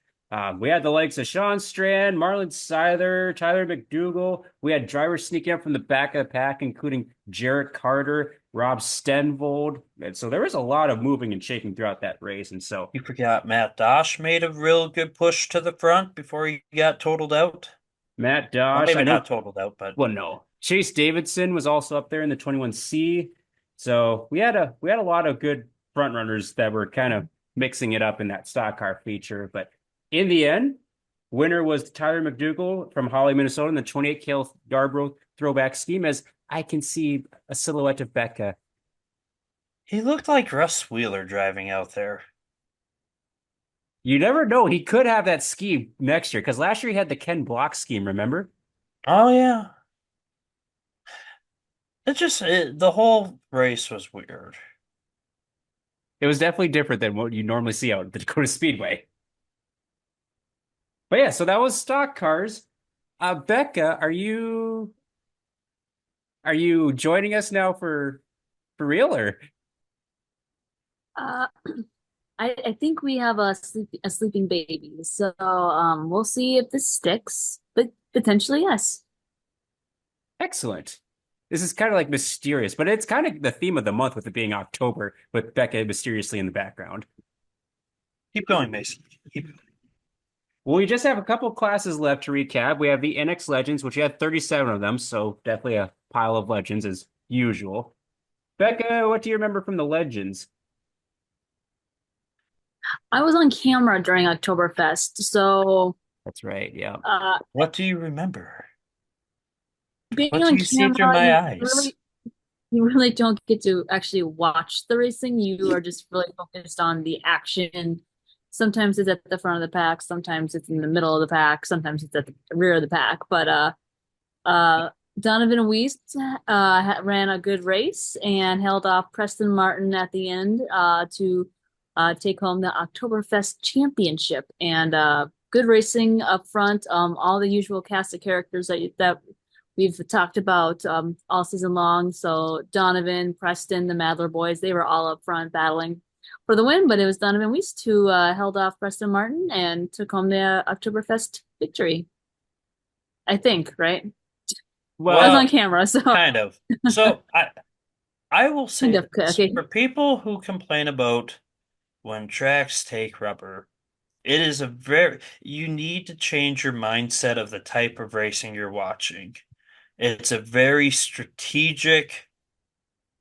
we had the likes of Sean Strand, Marlon Seither, Tyler McDougal. We had drivers sneaking up from the back of the pack, including Jarrett Carter, Rob Stenvold. And so there was a lot of moving and shaking throughout that race. And so You forgot Matt Dosh made a real good push to the front before he got totaled out. Matt Well, Dosh, maybe I not know. totaled out, but Well, no. Chase Davidson was also up there in the 21C. So we had a lot of good front runners that were kind of mixing it up in that stock car feature. But in the end, winner was Tyler McDougal from Holly, Minnesota in the 28K Yarborough throwback scheme, as I can see a silhouette of Becca. he looked like Russ Wheeler driving out there. You never know. He could have that scheme next year because last year he had the Ken Block scheme, remember? Oh yeah. The whole race was weird. It was definitely different than what you normally see out at the Dakota Speedway. But yeah, so that was stock cars. Becca, are you joining us now for real or Uh, I think we have a sleeping baby, so we'll see if this sticks, but potentially yes. excellent? This is kind of like mysterious, but it's kind of the theme of the month with it being October, with Becca mysteriously in the background. Keep going, Mason. Keep going. Well, we just have a couple classes left to recap. We have the NX Legends, which we had 37 of them, so definitely a pile of legends as usual. Becca, what do you remember from the legends? I was on camera during Oktoberfest, so That's right, yeah. What do you remember? being What do on you see through camera, my eyes? you really don't get to actually watch the racing. You are just really focused on the action. Sometimes it's at the front of the pack, sometimes it's in the middle of the pack, sometimes it's at the rear of the pack. But uh, Donovan Weiss ran a good race and held off Preston Martin at the end to take home the Oktoberfest Championship. And good racing up front. All the usual cast of characters that we've talked about all season long. So Donovan, Preston, the Madler boys, they were all up front battling for the win, but it was Donovan Weiss who held off Preston Martin and took home the Oktoberfest victory. I think, right? I was Well, on camera, so Kind of. So I will say kind of this. okay. For people who complain about when tracks take rubber, it is you need to change your mindset of the type of racing you're watching. It's a very strategic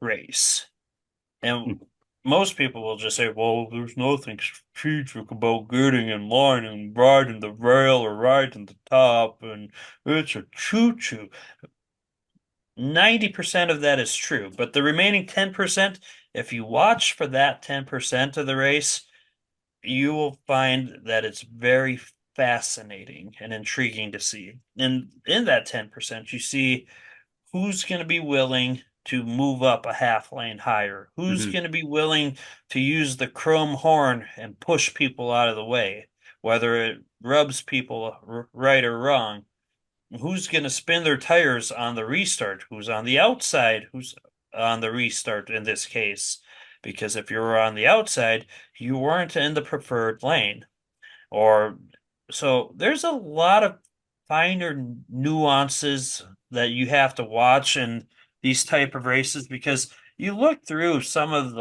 race. And most people will just say, well, there's nothing strategic about getting in line and riding the rail or riding the top, and it's a choo-choo. 90% of that is true, but the remaining 10%, if you watch for that 10% of the race, you will find that it's very fascinating and intriguing to see. And in that 10%, you see who's going to be willing to move up a half lane higher, who's Mhm. going to be willing to use the chrome horn and push people out of the way, whether it rubs people right or wrong. Who's going to spin their tires on the restart? Who's on the outside? Who's on the restart in this case? Because if you were on the outside, you weren't in the preferred lane. Or so there's a lot of finer nuances that you have to watch in these type of races because you look through some of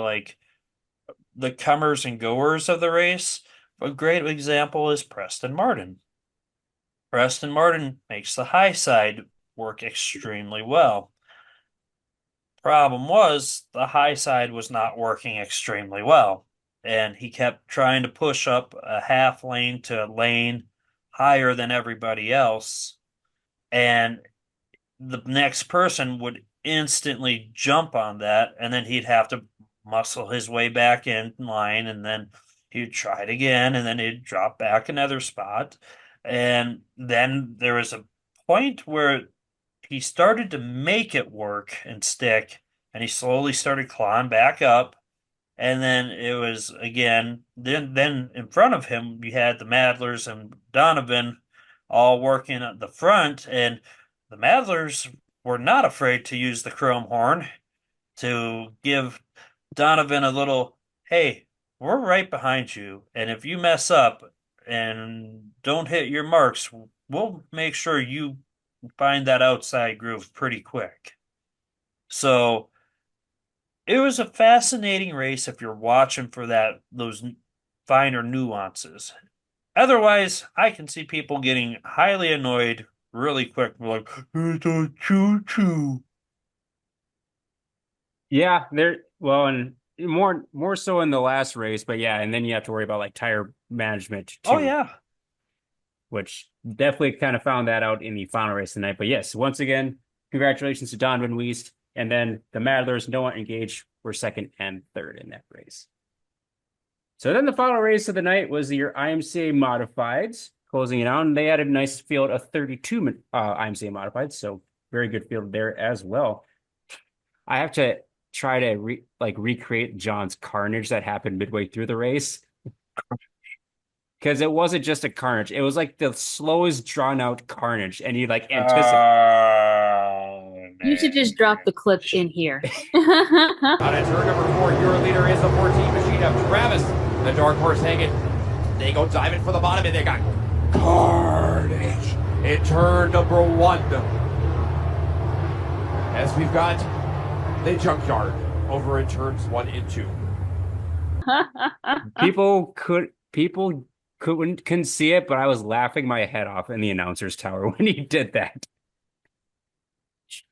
the comers and goers of the race. A great example is Preston Martin. Preston Martin makes the high side work extremely well. Problem was the high side was not working extremely well, and he kept trying to push up a half lane to a lane higher than everybody else, and the next person would instantly jump on that, and then he'd have to muscle his way back in line, and then he'd try it again, and then he'd drop back another spot. And then there was a point where he started to make it work and stick, and he slowly started clawing back up. And then it was again, then in front of him, you had the Madlers and Donovan all working at the front, and the Madlers were not afraid to use the chrome horn to give Donovan a little, hey, we're right behind you, and if you mess up and don't hit your marks, we'll make sure you find that outside groove pretty quick. So it was a fascinating race if you're watching for those finer nuances. Otherwise, I can see people getting highly annoyed really quick. Like, it's a choo-choo. Yeah, and more so in the last race, but yeah, and then you have to worry about like tire management too. Oh, yeah. Which definitely kind of found that out in the final race tonight. But yes, once again, congratulations to Donovan Weist. And then the Madlers, Noah Engage, were second and third in that race. So then the final race of the night was your IMCA Modifieds, closing it out. And they had a nice field of 32 IMCA Modifieds, so very good field there as well. I have to try to recreate John's carnage that happened midway through the race. Because it wasn't just a carnage. It was like the slowest drawn out carnage. And you like anticipate. You should just drop the clip in here. On in turn number 4, your leader is the 14 machine of Travis. The dark horse hanging. They go diving for the bottom, and they got carnage in turn number 1. As we've got the junkyard over in turns 1 and 2. People couldn't see it, but I was laughing my head off in the announcer's tower when he did that.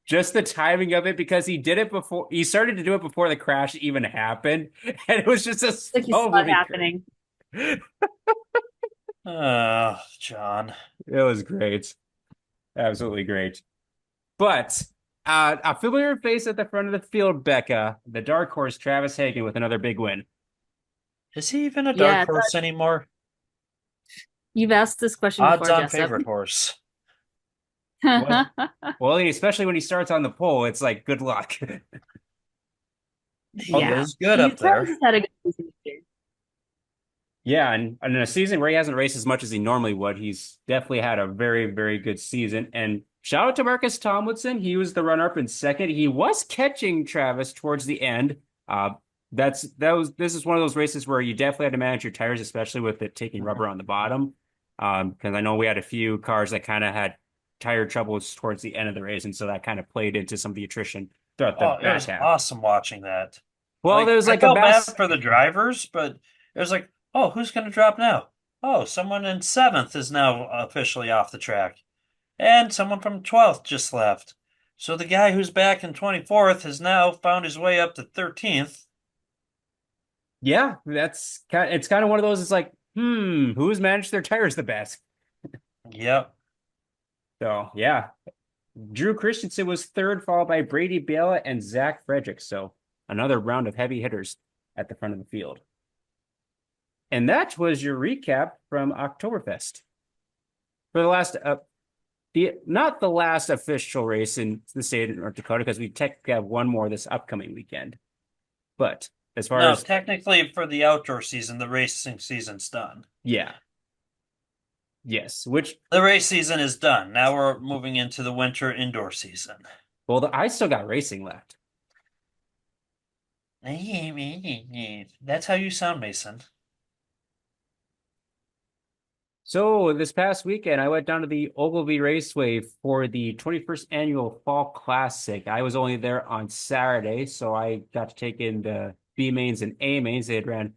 Just the timing of it, because he did it before he started to do it before the crash even happened, and it was just a Like you saw it happening. John. It was great, absolutely great. But a familiar face at the front of the field, Becca, the dark horse, Travis Hagen, with another big win. Is he even a dark horse anymore? You've asked this question Odds before, on Jessup. favorite horse. Well, especially when he starts on the pole, it's like good luck. He is good up there. Had a good season this year. Yeah, and in a season where he hasn't raced as much as he normally would, he's definitely had a very, very good season. And shout out to Marcus Tomlinson. He was the runner-up in second. He was catching Travis towards the end. This is one of those races where you definitely had to manage your tires, especially with it taking rubber on the bottom. Because I know we had a few cars that kind of had tire troubles towards the end of the race, and so that kind of played into some of the attrition throughout the It was back half. awesome watching that. Well, there was like I felt a bad for the drivers, but it was like, oh, who's going to drop now? Oh, someone in 7th is now officially off the track. And someone from 12th just left. So the guy who's back in 24th has now found his way up to 13th. Yeah, it's kind of one of those. It's like, who's managed their tires the best? Yep. So yeah, Drew Christensen was third, followed by Brady Bela and Zach Frederick. So another round of heavy hitters at the front of the field. And that was your recap from Oktoberfest. for the last not the last official race in the state of North Dakota, because we technically have one more this upcoming weekend. But as far No, as technically for the outdoor season, the racing season's done. yeah. Yes, which The race season is done. Now we're moving into the winter indoor season. well, I still got racing left. That's how you sound, Mason. So this past weekend, I went down to the Ogilvie Raceway for the 21st annual Fall Classic. I was only there on Saturday, so I got to take in the B mains and A mains. They had ran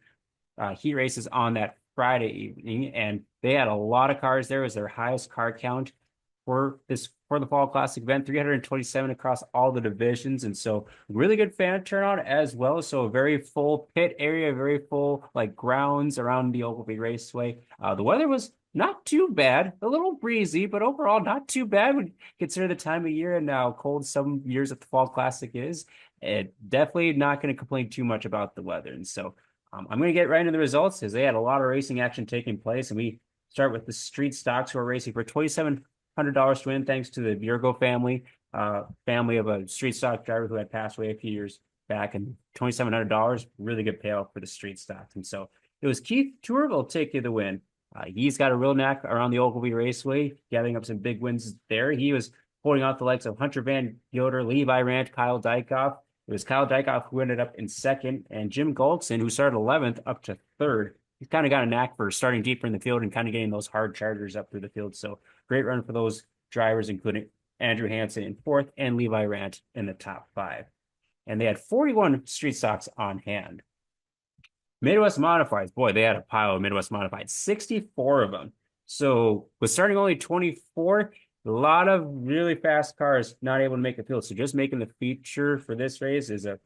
heat races on that Friday evening, and they had a lot of cars there. It was their highest car count for the Fall Classic event, 327 across all the divisions, and so really good fan turnout as well. So a very full pit area, very full like grounds around the Ogilvie Raceway. The weather was not too bad, a little breezy, but overall not too bad when you consider the time of year and how cold some years at the Fall Classic is. It definitely not going to complain too much about the weather, and so I'm going to get right into the results because they had a lot of racing action taking place, and we start with the street stocks who are racing for $2,700 to win, thanks to the Virgo family, family of a street stock driver who had passed away a few years back, and $2,700, really good payout for the street stocks. And so it was Keith Tourville taking the win. He's got a real knack around the Ogilvie Raceway, gathering up some big wins there. He was holding out the likes of Hunter Van Gilder, Levi Rant, Kyle Dykoff. It was Kyle Dykoff who ended up in second, and Jim Goldson, who started 11th, up to third. He's kind of got a knack for starting deeper in the field and kind of getting those hard chargers up through the field. So great run for those drivers, including Andrew Hansen in fourth and Levi Rant in the top five. And they had 41 street stocks on hand. Midwest Modifieds, boy, they had a pile of Midwest Modifieds, 64 of them. So with starting only 24, a lot of really fast cars not able to make the field. So just making the feature for this race is a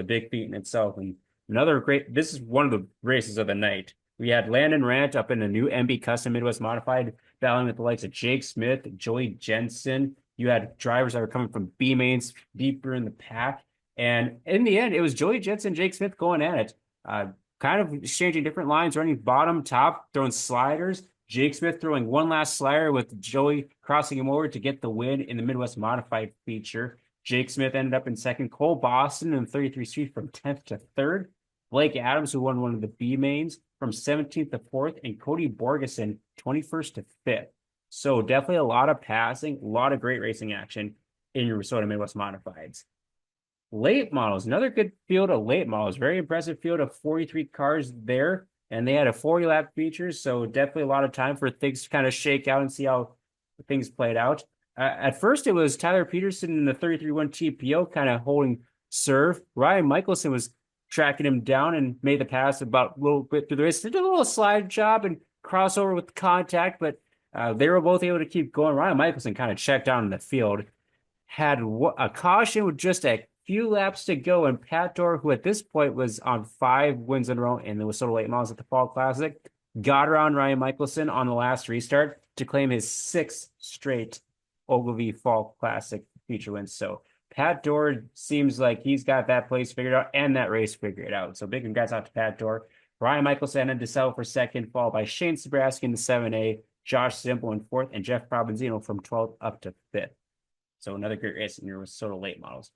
big feat in itself. And another great, this is one of the races of the night. We had Landon Rant up in a new MB Custom Midwest Modified, battling with the likes of Jake Smith, Joey Jensen. You had drivers that were coming from B mains deeper in the pack. And in the end, it was Joey Jensen, Jake Smith going at it. Kind of exchanging different lines, running bottom, top, throwing sliders. Jake Smith throwing one last slider with Joey crossing him over to get the win in the Midwest Modified feature. Jake Smith ended up in second. Cole Boston in 33 Street from 10th to 3rd. Blake Adams, who won one of the B mains, from 17th to 4th. And Cody Borgeson, 21st to 5th. So definitely a lot of passing, a lot of great racing action in your Minnesota Midwest Modifieds. Late models, another good field of late models. Very impressive field of 43 cars there. And they had a 40-lap feature, so definitely a lot of time for things to kind of shake out and see how things played out. At first, it was Tyler Peterson in the 33-1 TPO kind of holding serve. Ryan Michelson was tracking him down and made the pass about a little bit through the race. Did a little slide job and crossover with contact, but they were both able to keep going. Ryan Michelson kind of checked out in the field. Had a caution with just a few laps to go, and Pat Dorr, who at this point was on 5 wins in a row in the Minnesota Late Models at the Fall Classic, got around Ryan Michelson on the last restart to claim his 6th straight Ogilvie Fall Classic feature win. So Pat Dorr seems like he's got that place figured out and that race figured out. So big congrats out to Pat Dorr. Ryan Michelson ended to settle for second, followed by Shane Sabraski in the 7A, Josh Simple in 4th, and Jeff Provenzino from 12th up to 5th. So another great race in your Minnesota Late Models.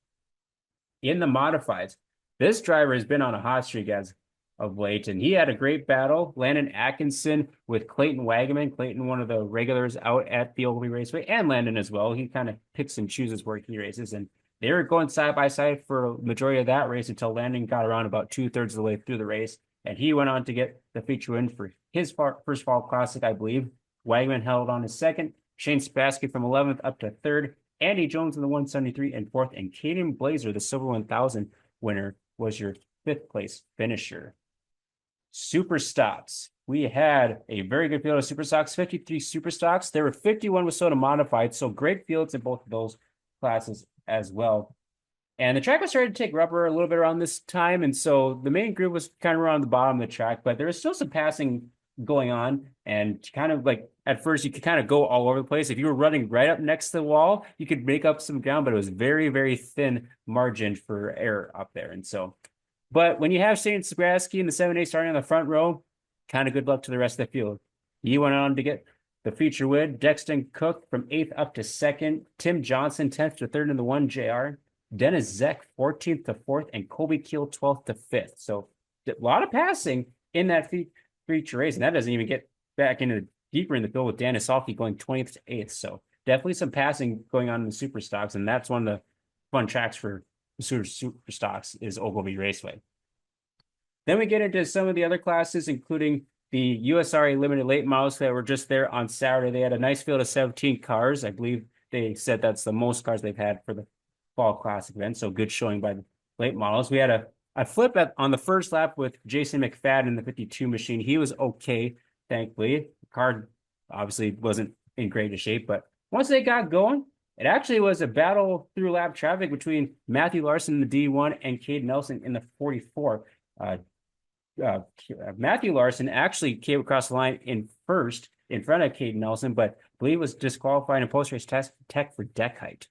In the modifieds, this driver has been on a hot streak as of late, and he had a great battle. Landon Atkinson with Clayton Wagaman. Clayton, one of the regulars out at the Ogilvie Raceway, and Landon as well. He kind of picks and chooses where he races, and they were going side by side for a majority of that race until Landon got around about 2/3 of the way through the race, and he went on to get the feature win for his first Fall Classic, I believe. Wagaman held on his second. Shane Spassky from 11th up to 3rd. Andy Jones in the 173 and 4th, and Caden Blazer, the Silver 1000 winner, was your 5th place finisher. Super stocks. We had a very good field of super stocks, 53 super stocks. There were 51 Minnesota modified, so great fields in both of those classes as well. And the track was starting to take rubber a little bit around this time, and so the main group was kind of around the bottom of the track, but there was still some passing going on, and kind of like at first you could kind of go all over the place. If you were running right up next to the wall, you could make up some ground, but it was very, very thin margin for error up there. And so, but when you have Shane Sabraski in the 7A starting on the front row, kind of good luck to the rest of the field. He went on to get the feature win. Dexton Cook from 8th up to 2nd. Tim Johnson 10th to 3rd in the 1JR. Dennis Zeck 14th to 4th, and Colby Keel 12th to 5th. So a lot of passing in that feature race, and that doesn't even get back into deeper in the field with Dan Isalki going 20th to 8th. So definitely some passing going on in the super stocks, and that's one of the fun tracks for the super stocks is Ogilvie Raceway. Then we get into some of the other classes, including the USRA limited late models that were just there on Saturday. They had a nice field of 17 cars. I believe they said that's the most cars they've had for the Fall Classic event. So good showing by the late models. We had a flip on the first lap with Jason McFadden in the 52 machine. He was okay, thankfully. The car obviously wasn't in great shape, but once they got going, it actually was a battle through lap traffic between Matthew Larson in the D1 and Cade Nelson in the 44. Matthew Larson actually came across the line in first in front of Cade Nelson, but I believe was disqualified in post-race tech for deck height.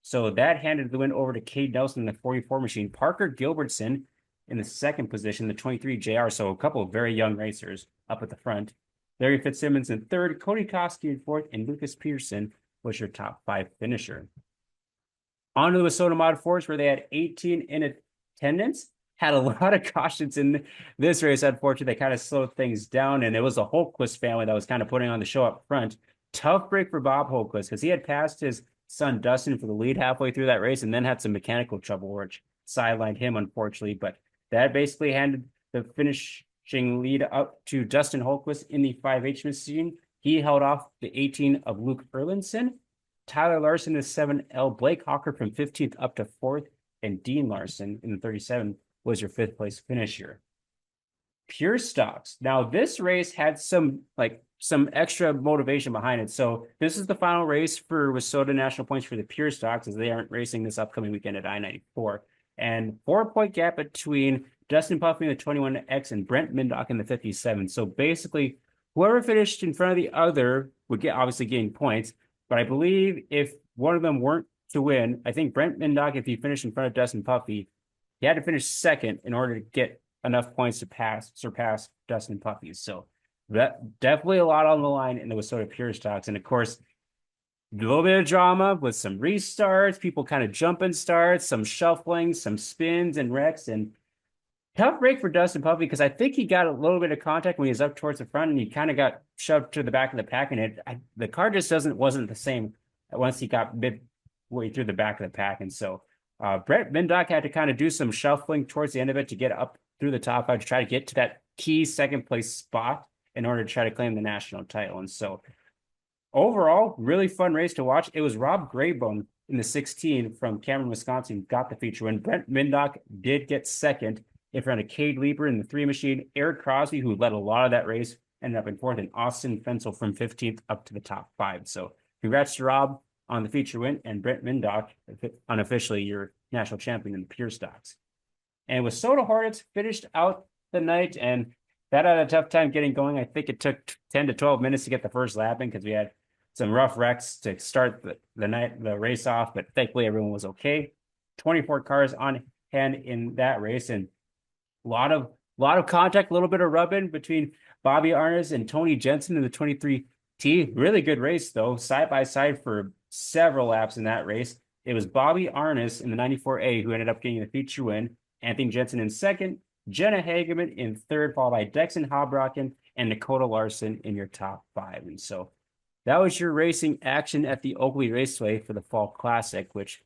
So that handed the win over to Cade Nelson in the 44 machine. Parker Gilbertson in the second position, the 23 JR. So a couple of very young racers up at the front. Larry Fitzsimmons in third, Cody Koski in fourth, and Lucas Peterson was your top 5 finisher. On to the Wissota Mod 4s, where they had 18 in attendance. Had a lot of cautions in this race. Unfortunately, they kind of slowed things down, and it was the Holquist family that was kind of putting on the show up front. Tough break for Bob Holquist because he had passed his son Dustin for the lead halfway through that race and then had some mechanical trouble, which sidelined him, unfortunately. But that basically handed the finishing lead up to Dustin Holquist in the 5H machine. He held off the 18 of Luke Erlinson. Tyler Larson is 7L. Blake Hawker from 15th up to 4th, and Dean Larson in the 37 was your 5th place finisher. Pure stocks. Now this race had some extra motivation behind it. So this is the final race for Wissota National Points for the pure stocks, as they aren't racing this upcoming weekend at I-94. And 4-point gap between Dustin Puffy in the 21X and Brent Mindock in the 57. So basically, whoever finished in front of the other would obviously gain points. But I believe if one of them weren't to win, I think Brent Mindock, if he finished in front of Dustin Puffy, he had to finish second in order to get enough points to surpass Dustin Puffy. So that definitely a lot on the line in the Wissota Pure Stocks. And of course, a little bit of drama with some restarts, people kind of jumping starts, some shuffling, some spins and wrecks, and tough break for Dustin Puffy because I think he got a little bit of contact when he was up towards the front and he kind of got shoved to the back of the pack, and the car just wasn't the same once he got midway through the back of the pack. And so Brett Mindock had to kind of do some shuffling towards the end of it to get up through the top 5 to try to get to that key second place spot in order to try to claim the national title. And so overall, really fun race to watch. It was Rob Graybone in the 16 from Cameron, Wisconsin, got the feature win. Brent Mindock did get second in front of Cade Leeper in the 3 machine. Eric Crosby, who led a lot of that race, ended up in 4th, and Austin Fensel from 15th up to the top 5. So congrats to Rob on the feature win, and Brent Mindock, unofficially your national champion in the pure stocks. And Wissota Hornets finished out the night, and that had a tough time getting going. I think it took 10 to 12 minutes to get the first lap in because we had some rough wrecks to start the race off, but thankfully everyone was okay. 24 cars on hand in that race, and a lot of contact, a little bit of rubbing between Bobby Arnes and Tony Jensen in the 23T. Really good race though, side by side for several laps in that race. It was Bobby Arnes in the 94A who ended up getting the feature win. Anthony Jensen in second, Jenna Hageman in third, followed by Dexon Hobrocken and Dakota Larson in your top 5. And so that was your racing action at the Ogilvie Raceway for the Fall Classic, which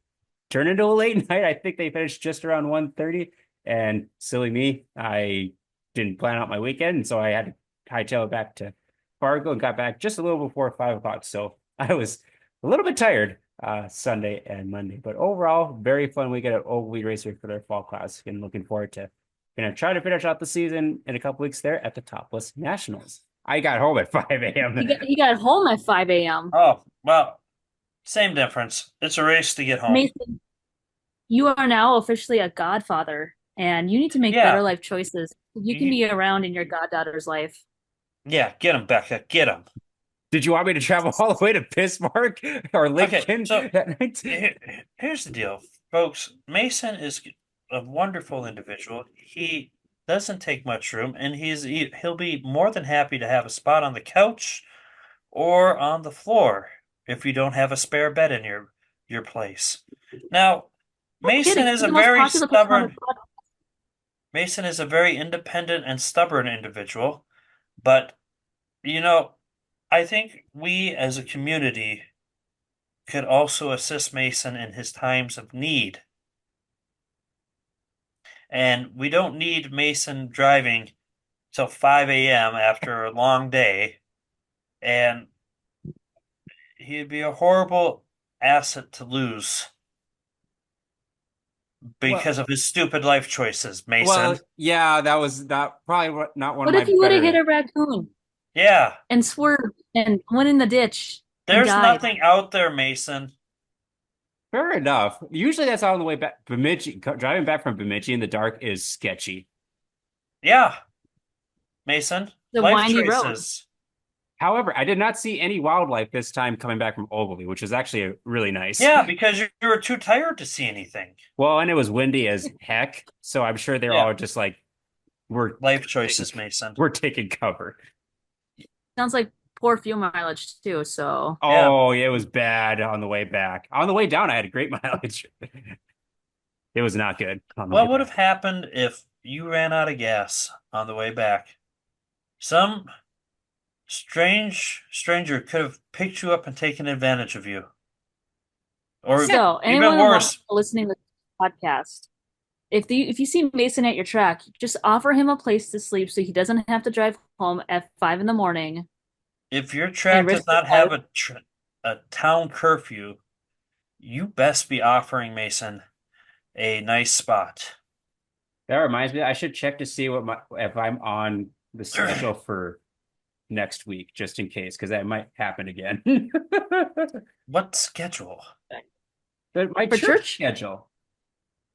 turned into a late night. I think they finished just around 1:30. And silly me, I didn't plan out my weekend, and so I had to hightail it back to Fargo and got back just a little before 5 o'clock. So I was a little bit tired Sunday and Monday, but overall, very fun weekend at Ogilvie Raceway for their Fall Classic, and looking forward to try to finish out the season in a couple weeks there at the Topless Nationals. I got home at 5 a.m. He got home at 5 a.m. Oh, well, same difference. It's a race to get home. Mason, you are now officially a godfather, and you need to make better life choices. You can be around in your goddaughter's life. Yeah, get him, Becca. Get him. Did you want me to travel all the way to Bismarck or Lincoln that night? Here's the deal, folks. Mason is a wonderful individual. He doesn't take much room, and he'll be more than happy to have a spot on the couch or on the floor if you don't have a spare bed in your place. Now, Mason Kidding. is He's a the most very popular person on the stubborn podcast. Mason is a very independent and stubborn individual, but you know, I think we as a community could also assist Mason in his times of need. And we don't need Mason driving till 5 a.m. after a long day. And he'd be a horrible asset to lose because of his stupid life choices, Mason. Yeah, that was not probably not one of What my if he would have better. hit a raccoon Yeah, and swerved and went in the ditch and there's died? nothing out there, Mason. Fair enough. Usually that's on the way back. Bemidji, driving back from Bemidji in the dark is sketchy. Yeah, Mason. The Life windy road. choices. However, I did not see any wildlife this time coming back from Ogilvie, which is actually really nice. Yeah, because you were too tired to see anything. Well, and it was windy as heck, so I'm sure they're Yeah. all just like, Life choices, Mason. we're taking cover. Sounds like poor fuel mileage too. So Oh, yeah, it was bad on the way back. On the way down, I had a great mileage. It was not good on the What way would back. have happened if you ran out of gas on the way back? Some stranger could have picked you up and taken advantage of you. Or so even anyone worse, listening to this podcast, if you see Mason at your track, just offer him a place to sleep so he doesn't have to drive home at 5 in the morning. if your track And does risk not his have life. a town curfew, you best be offering Mason a nice spot. That reminds me, I should check to see if I'm on the schedule for next week, just in case, because that might happen again. What schedule? My For church church? schedule.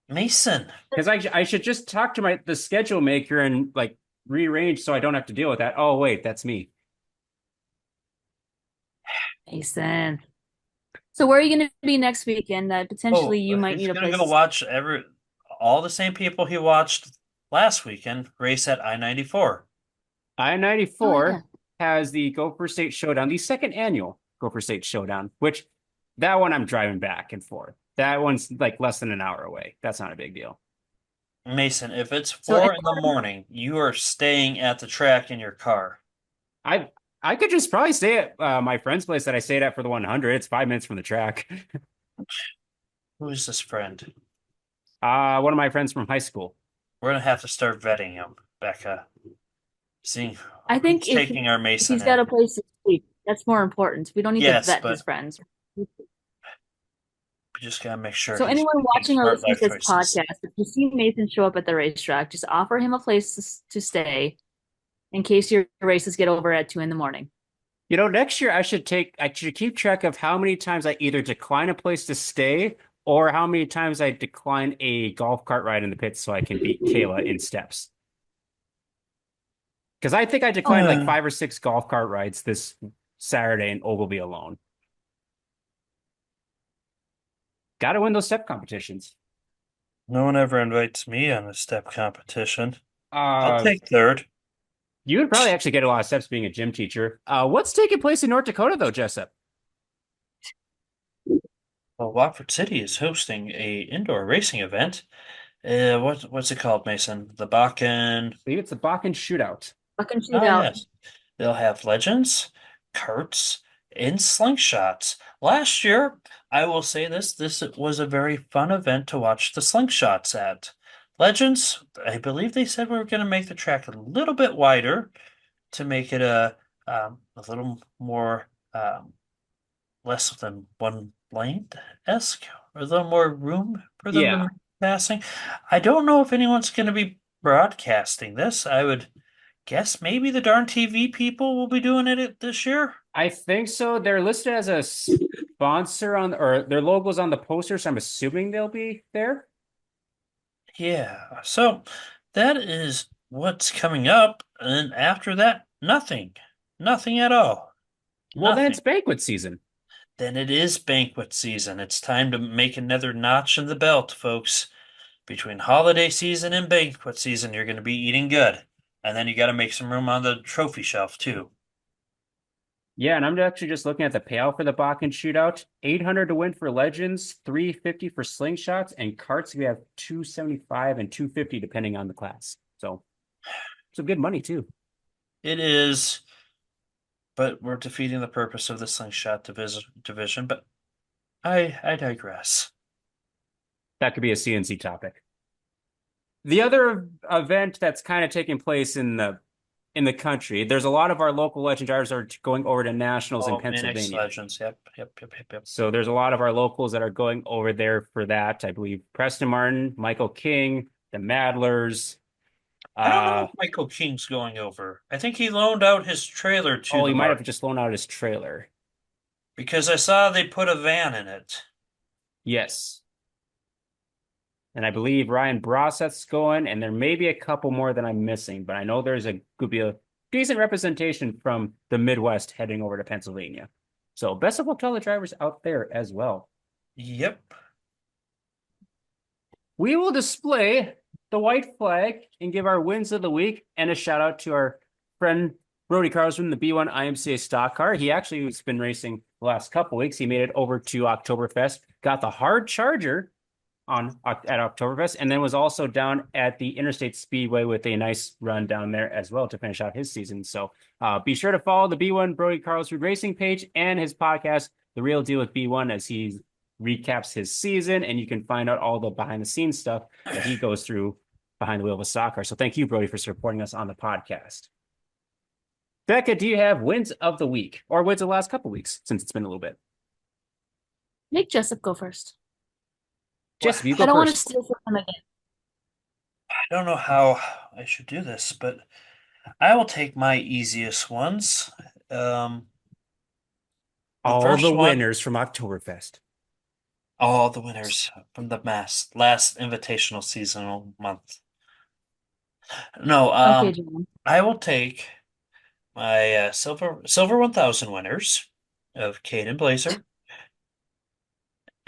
Mason. Because I should just talk to the schedule maker and like rearrange so I don't have to deal with that. Oh, wait, that's me. Mason. So where are you going to be next weekend that potentially you might he's need a gonna place? go watch all the same people he watched last weekend race at I-94. I-94 Oh, yeah. has the Gopher State Showdown, the second annual Gopher State Showdown, which that one I'm driving back and forth. That one's like less than an hour away. That's not a big deal. Mason, if it's So 4 in the morning, you are staying at the track in your car. I could just probably stay at my friend's place that I stayed at for the 100. It's 5 minutes from the track. Who is this friend? One of my friends from high school. We're gonna have to start vetting him, Becca. Seeing I think who's taking our if Mason he's got in. a place to sleep, that's more important. We don't need Yes, to vet but- his friends. We just gotta make sure So he's anyone making watching or smart listening life to this choices. podcast, if you see Nathan show up at the racetrack, just offer him a place to stay in case your races get over at 2 in the morning. You know, next year I should keep track of how many times I either decline a place to stay or how many times I decline a golf cart ride in the pits so I can beat Kayla in steps. Because I think I declined like 5 or 6 golf cart rides this Saturday in Ogilvie alone. Got to win those step competitions. No one ever invites me on a step competition. I'll Uh, take third. you would probably actually get a lot of steps being a gym teacher. What's taking place in North Dakota though, Jessup? Well, Watford City is hosting a indoor racing event. What's it called, Mason? The Bakken. I believe it's the Bakken Shootout. Fucking shoot Oh, out. yes. They'll have legends, carts, and slingshots. Last year, I will say this was a very fun event to watch the slingshots at. Legends, I believe they said we were going to make the track a little bit wider to make it a little more less than one lane-esque, or a little more room for them to make passing. I don't know if anyone's going to be broadcasting this. I would guess maybe the darn TV people will be doing it this year. I think so. They're listed as a sponsor or their logo's on the poster, so I'm assuming they'll be there. Yeah, so that is what's coming up, and after that, nothing. Nothing at all. Well, then Nothing. it's banquet season. Then it is banquet season. It's time to make another notch in the belt, folks. Between holiday season and banquet season, you're going to be eating good. And then you got to make some room on the trophy shelf, too. Yeah, and I'm actually just looking at the payout for the Bakken shootout. 800 to win for Legends, 350 for Slingshots, and carts we have 275 and 250 depending on the class. So some good money too. It is, but we're defeating the purpose of the slingshot division. But I digress. That could be a CNC topic. The other event that's kind of taking place in the country, there's a lot of our local legend drivers are going over to nationals in Phoenix Pennsylvania. Legends. Yep. So there's a lot of our locals that are going over there for that. I believe Preston Martin, Michael King, the Madlers. I don't know if Michael King's going over. I think he loaned out his trailer to He the might have market just loaned out his trailer. because I saw they put a van in it. Yes. And I believe Ryan Brosseth's going, and there may be a couple more that I'm missing, but I know could be a decent representation from the Midwest heading over to Pennsylvania. So best of luck to all the drivers out there as well. Yep. We will display the white flag and give our wins of the week and a shout out to our friend Brody Carlsrud, the B1 IMCA stock car. He actually has been racing the last couple weeks. He made it over to Oktoberfest, got the hard charger at Oktoberfest, and then was also down at the Interstate Speedway with a nice run down there as well to finish out his season. So be sure to follow the B1 Brody Carlsrud Racing page and his podcast, The Real Deal with B1, as he recaps his season, and you can find out all the behind the scenes stuff that he goes through behind the wheel of a stock car. So thank you, Brody, for supporting us on the podcast. Becca, do you have wins of the week or wins of the last couple weeks since it's been a little bit? Make Jessup go first. Jessup, you go I don't want to first. steal from him again. I don't know how I should do this, but I will take my easiest ones. All first the one- winners from Oktoberfest. All the winners from the last invitational seasonal month. No, Okay, John. I will take my silver 1000 winners of Caden Blazer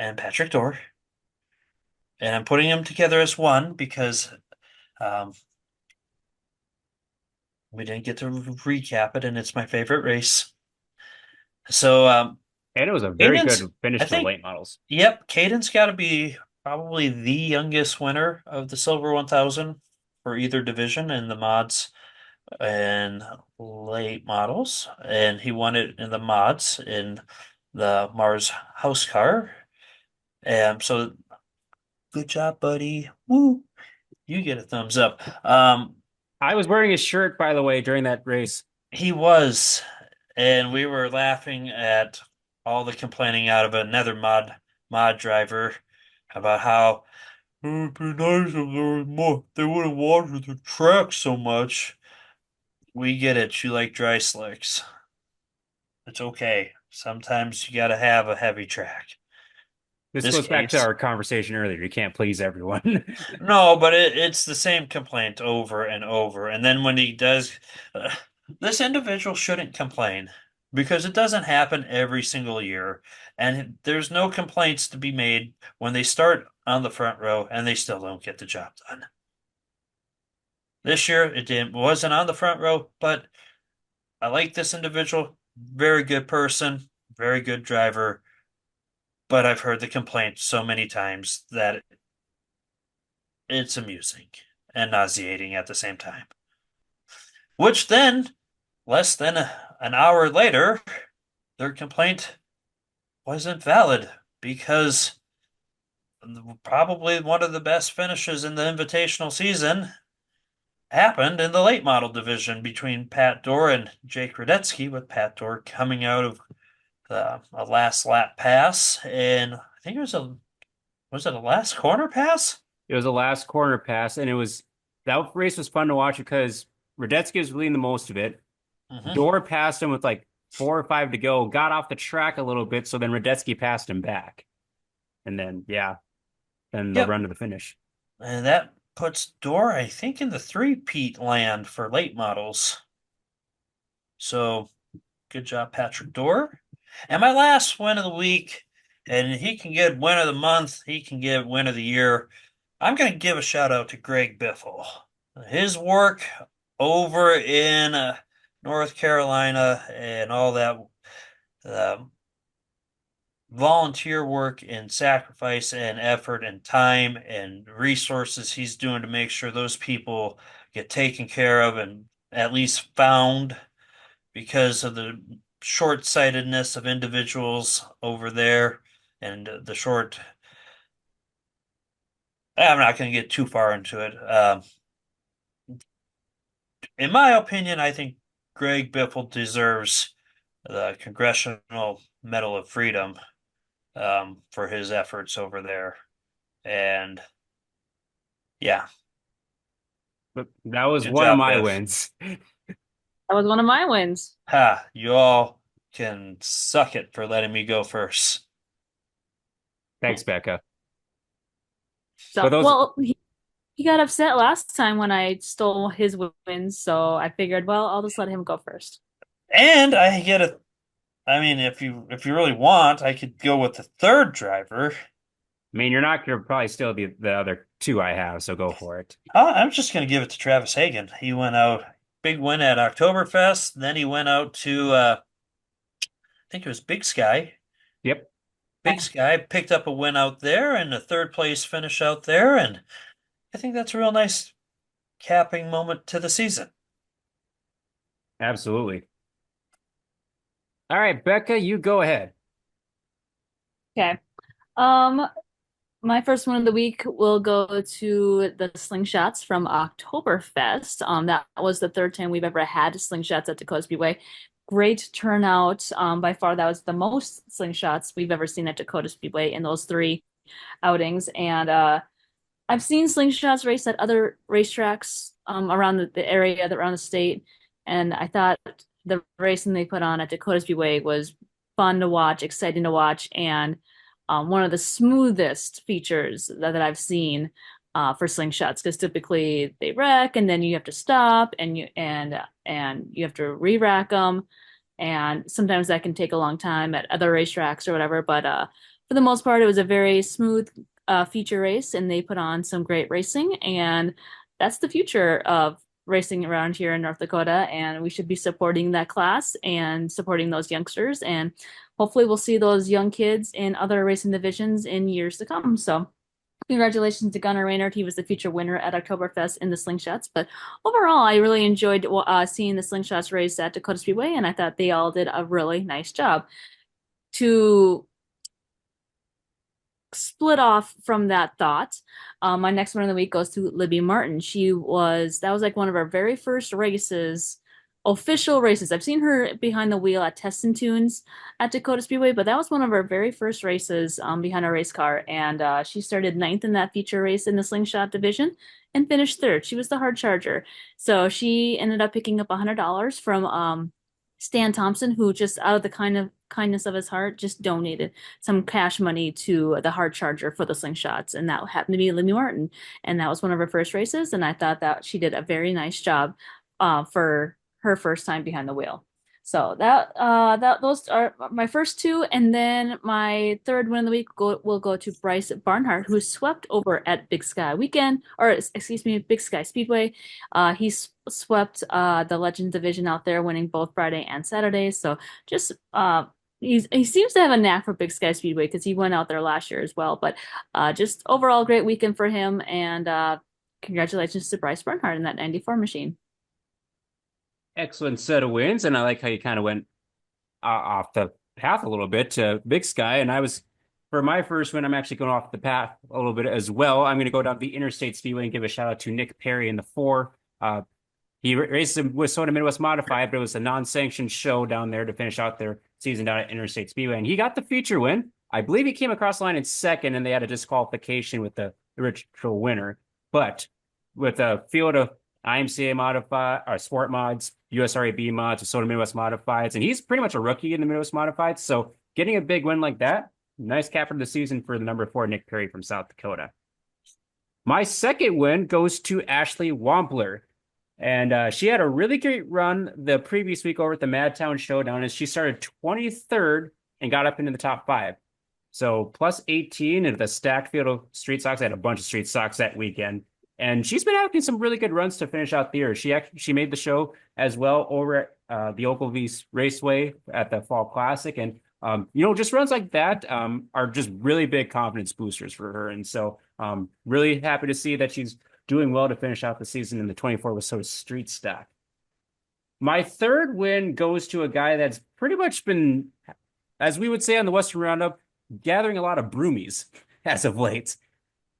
and Patrick Dorr, and I'm putting them together as one because we didn't get to recap it, and it's my favorite race. So And it was a very Caden's- good finish I for the think- late models. Yep, Caden's got to be probably the youngest winner of the Silver 1000 for either division in the mods and late models. And he won it in the mods in the Mars house car. And so good job, buddy. Woo. You get a thumbs up. I was wearing his shirt, by the way, during that race. He was, and we were laughing at all the complaining out of another mod driver about how it would be nice if there was more. They wouldn't water the track so much. We get it. You like dry slicks. It's okay. Sometimes you gotta have a heavy track. This This goes back to case- our conversation earlier. You can't please everyone. No, but it's the same complaint over and over. And then when he does, this individual shouldn't complain because it doesn't happen every single year. And there's no complaints to be made when they start on the front row and they still don't get the job done. This year wasn't on the front row, but I like this individual. Very good person, very good driver. But I've heard the complaint so many times that it's amusing and nauseating at the same time. Which then, less than an hour later, their complaint wasn't valid because probably one of the best finishes in the invitational season happened in the late model division between Pat Dorr and Jake Radetzky, with Pat Dorr coming out of a last lap pass, and I think was it a last corner pass? It was a last corner pass, and that race was fun to watch because Radetzky was leading the most of it. Mhm. Dorr passed him with like 4 or 5 to go, got off the track a little bit, so then Radetzky passed him back. And then, then the Yep. run to the finish. And that puts Dorr, I think, in the three-peat land for late models. So, good job, Patrick Dorr. And my last win of the week, and he can get win of the month, he can get win of the year. I'm going to give a shout out to Greg Biffle. His work over in North Carolina and all that volunteer work and sacrifice and effort and time and resources he's doing to make sure those people get taken care of and at least found because of the short-sightedness of individuals over there and the short. I'm not going to get too far into it. In my opinion, I think Greg Biffle deserves the Congressional Medal of Freedom for his efforts over there. And yeah, But that was good one of job, my Biff. wins. That was one of my wins. Ha, you all can suck it for letting me go first. Thanks, Becca. So, But those- well, he got upset last time when I stole his wins, so I figured, well, I'll just let him go first. And I get a, I mean, if you really want, I could go with the third driver. I mean, you're not going to probably still be the other two I have, so go for it. I'm just going to give it to Travis Hagen. He went out, big win at Oktoberfest. Then he went out to, I think it was Big Sky. Yep. Big Sky picked up a win out there and a third place finish out there. And I think that's a real nice capping moment to the season. Absolutely. All right, Becca, you go ahead. Okay. My first one of the week will go to the slingshots from Oktoberfest. That was the third time we've ever had slingshots at Dakota Speedway. Great turnout. By far, that was the most slingshots we've ever seen at Dakota Speedway in those 3 outings. And I've seen slingshots race at other racetracks around the area, around the state, and I thought the racing they put on at Dakota Speedway was fun to watch, exciting to watch, and one of the smoothest features that I've seen for slingshots, because typically they wreck and then you have to stop and you have to re-rack them, and sometimes that can take a long time at other racetracks or whatever. But for the most part, it was a very smooth feature race, and they put on some great racing, and that's the future of racing around here in North Dakota, and we should be supporting that class and supporting those youngsters, and hopefully we'll see those young kids in other racing divisions in years to come. So congratulations to Gunnar Reynard. He was the feature winner at Oktoberfest in the slingshots. But overall, I really enjoyed seeing the slingshots race at Dakota Speedway, and I thought they all did a really nice job. To split off from that thought, my next one of the week goes to Libby Martin. That was like one of our very first races, official races. I've seen her behind the wheel at Test and Tunes at Dakota Speedway, but that was one of our very first races behind a race car. And she started 9th in that feature race in the slingshot division and finished 3rd. She was the hard charger. So she ended up picking up $100 from Stan Thompson, who just out of the kindness of his heart just donated some cash money to the hard charger for the slingshots, and that happened to be Libby Martin, and that was one of her first races, and I thought that she did a very nice job for her first time behind the wheel. So those are my first 2, and then my third win of the week will go to Bryce Barnhart, who swept over at Big Sky Weekend, or excuse me, Big Sky Speedway. He swept the Legends division out there, winning both Friday and Saturday. So just he seems to have a knack for Big Sky Speedway because he went out there last year as well. But just overall great weekend for him, and congratulations to Bryce Barnhart in that 94 machine. Excellent set of wins, and I like how you kind of went off the path a little bit to Big Sky. And for my first win, I'm actually going off the path a little bit as well. I'm going to go down to the Interstate Speedway and give a shout out to Nick Perry in the 4. He raced with Soda Midwest Modified, but it was a non-sanctioned show down there to finish out their season down at Interstate Speedway, and he got the feature win. I believe he came across the line in 2nd, and they had a disqualification with the original winner. But with a field of IMCA modified or sport mods, USRAB mods, Soda Midwest Modifieds, and he's pretty much a rookie in the Midwest Modifieds. So getting a big win like that, nice cap for the season for the number 4 Nick Perry from South Dakota. My second win goes to Ashley Wampler, and she had a really great run the previous week over at the Madtown Showdown, as she started 23rd and got up into the top 5. So plus 18 in the stacked field of street stocks. I had a bunch of street stocks that weekend. And she's been having some really good runs to finish out the year. She made the show as well over the Ogilvie Raceway at the Fall Classic. And, just runs like that are just really big confidence boosters for her. And so really happy to see that she's doing well to finish out the season in the 24 with sort of street stock. My third win goes to a guy that's pretty much been, as we would say on the Western Roundup, gathering a lot of broomies as of late.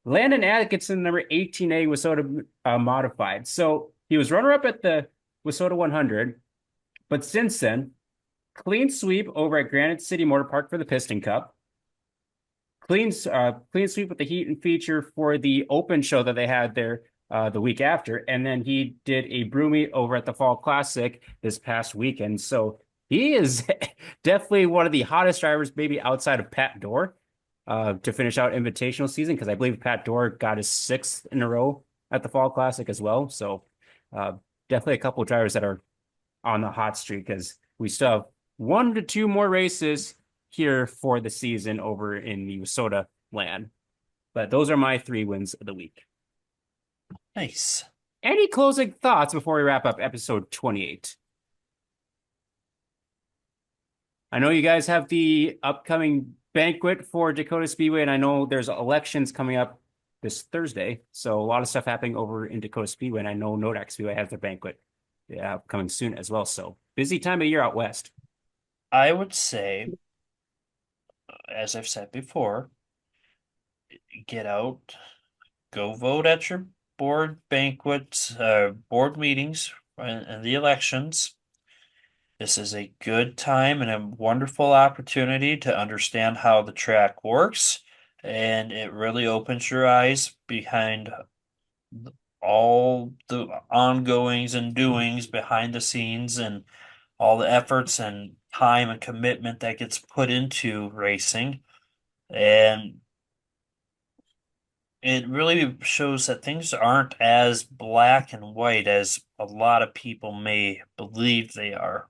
Landon Atkinson, number 18A, Wissota modified. So he was runner-up at the Wissota 100, but since then, clean sweep over at Granite City Motor Park for the Piston Cup. Clean sweep with the heat and feature for the open show that they had there the week after. And then he did a broomy over at the Fall Classic this past weekend. So he is definitely one of the hottest drivers, maybe outside of Pat Dorr, to finish out invitational season, because I believe Pat Dorr got his 6th in a row at the Fall Classic as well. So definitely a couple of drivers that are on the hot streak, because we still have 1 to 2 more races here for the season over in the Wissota land. But those are my 3 wins of the week. Nice. Any closing thoughts before we wrap up episode 28? I know you guys have the upcoming banquet for Dakota Speedway, and I know there's elections coming up this Thursday. So a lot of stuff happening over in Dakota Speedway, and I know Nodak Speedway has their banquet coming soon as well. So busy time of year out west. I would say, as I've said before, get out, go vote at your board banquets, board meetings, and the elections. This is a good time and a wonderful opportunity to understand how the track works, and it really opens your eyes behind all the ongoings and doings behind the scenes, and all the efforts and time and commitment that gets put into racing. And it really shows that things aren't as black and white as a lot of people may believe they are.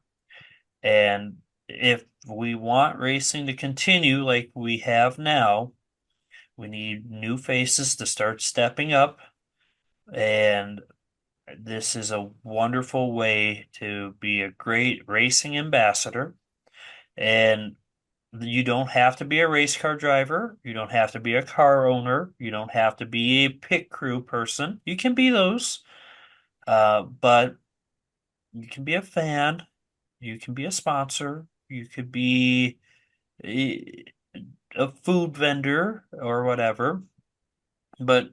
And if we want racing to continue like we have now, we need new faces to start stepping up. And this is a wonderful way to be a great racing ambassador. And you don't have to be a race car driver. You don't have to be a car owner. You don't have to be a pit crew person. You can be those. But you can be a fan. You can be a sponsor. You could be a food vendor or whatever. But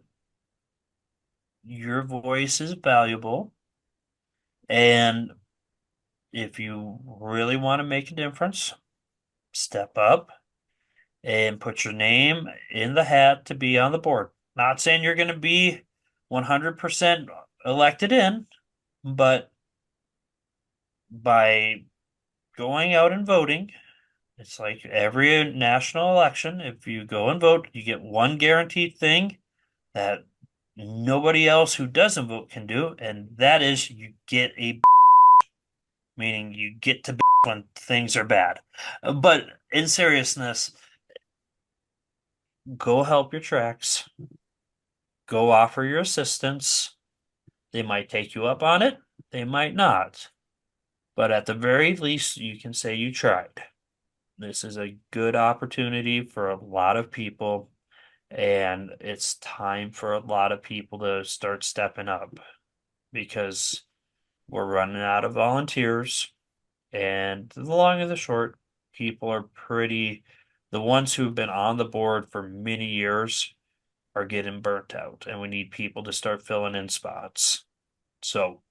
your voice is valuable. And if you really want to make a difference, step up and put your name in the hat to be on the board. Not saying you're going to be 100% elected in, but by going out and voting, it's like every national election. If you go and vote, you get one guaranteed thing that nobody else who doesn't vote can do, and that is you get a meaning you get to when things are bad. But in seriousness, go help your tracks. Go offer your assistance. They might take you up on it. They might not. But at the very least, you can say you tried. This is a good opportunity for a lot of people, and it's time for a lot of people to start stepping up, because we're running out of volunteers, and the long and the short, people are the ones who've been on the board for many years are getting burnt out, and we need people to start filling in spots. So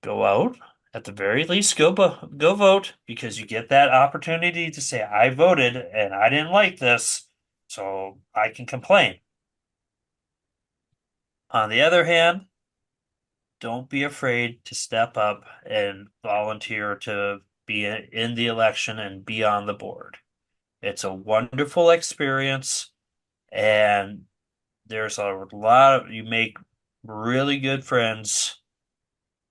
go out. At the very least, go vote, because you get that opportunity to say, I voted and I didn't like this, so I can complain. On the other hand, don't be afraid to step up and volunteer to be in the election and be on the board. It's a wonderful experience, and there's a lot of, you make really good friends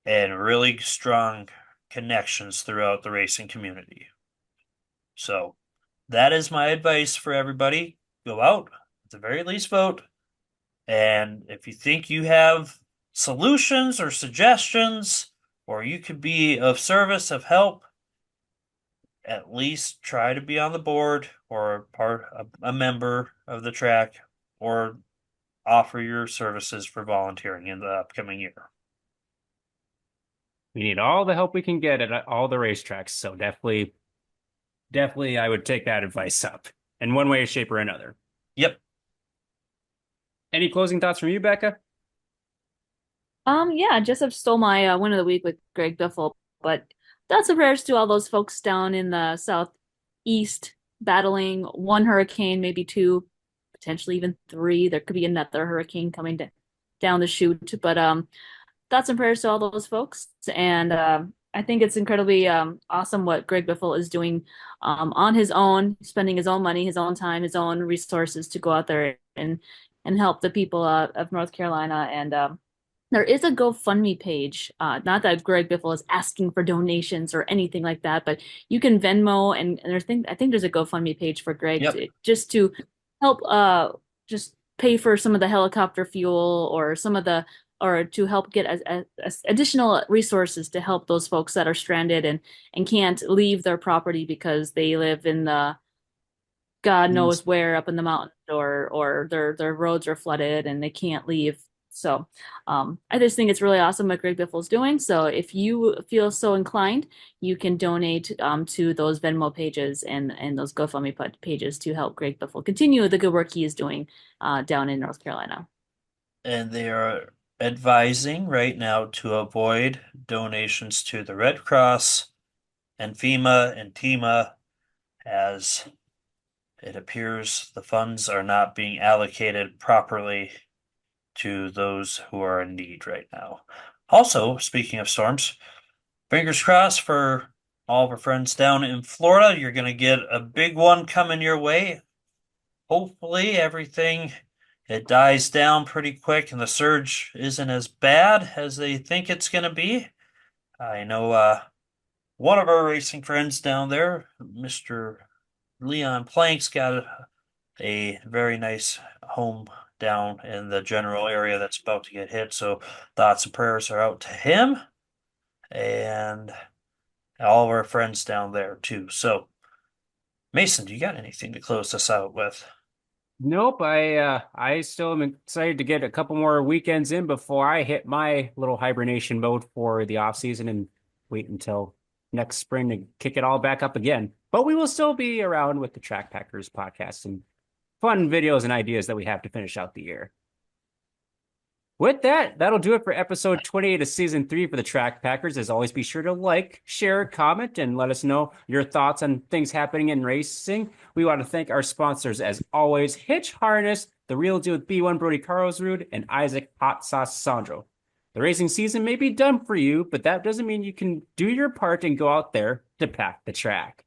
and really strong connections throughout the racing community. So that is my advice for everybody. Go out, at the very least vote. And if you think you have solutions or suggestions or you could be of service, of help, at least try to be on the board or a member of the track, or offer your services for volunteering in the upcoming year. We need all the help we can get at all the racetracks. So definitely, I would take that advice up in one way, shape, or another. Yep. Any closing thoughts from you, Becca? Yeah, Jessup stole my win of the week with Greg Biffle, but thoughts and prayers to all those folks down in the southeast battling one hurricane, maybe two, potentially even three. There could be another hurricane coming down the chute, but thoughts and prayers to all those folks. And I think it's incredibly awesome what Greg Biffle is doing on his own, spending his own money, his own time, his own resources to go out there and help the people of North Carolina. And there is a GoFundMe page. Not that Greg Biffle is asking for donations or anything like that, but you can Venmo and I think there's a GoFundMe page for Greg just to help just pay for some of the helicopter fuel or to help get as additional resources to help those folks that are stranded and can't leave their property because they live in the God knows where up in the mountains or their roads are flooded and they can't leave. So I just think it's really awesome what Greg Biffle's doing. So if you feel so inclined, you can donate to those Venmo pages and those GoFundMe pages to help Greg Biffle continue the good work he is doing down in North Carolina. And they are advising right now to avoid donations to the Red Cross and FEMA and TEMA, as it appears the funds are not being allocated properly to those who are in need right now. Also, speaking of storms, fingers crossed for all of our friends down in Florida. You're going to get a big one coming your way. Hopefully it dies down pretty quick and the surge isn't as bad as they think it's going to be. I know one of our racing friends down there, Mr. Leon Plank's got a very nice home down in the general area that's about to get hit. So thoughts and prayers are out to him and all of our friends down there too. So Mason, do you got anything to close us out with? Nope. I still am excited to get a couple more weekends in before I hit my little hibernation mode for the off season and wait until next spring to kick it all back up again. But we will still be around with the Track Packers podcast and fun videos and ideas that we have to finish out the year. With that, that'll do it for episode 28 of season 3 for the Track Packers. As always, be sure to like, share, comment, and let us know your thoughts on things happening in racing. We want to thank our sponsors, as always, Hitch Harness, The Real Deal with B1 Brody Carlsrud, and Isaac Hot Sauce Sondrol. The racing season may be done for you, but that doesn't mean you can do your part and go out there to pack the track.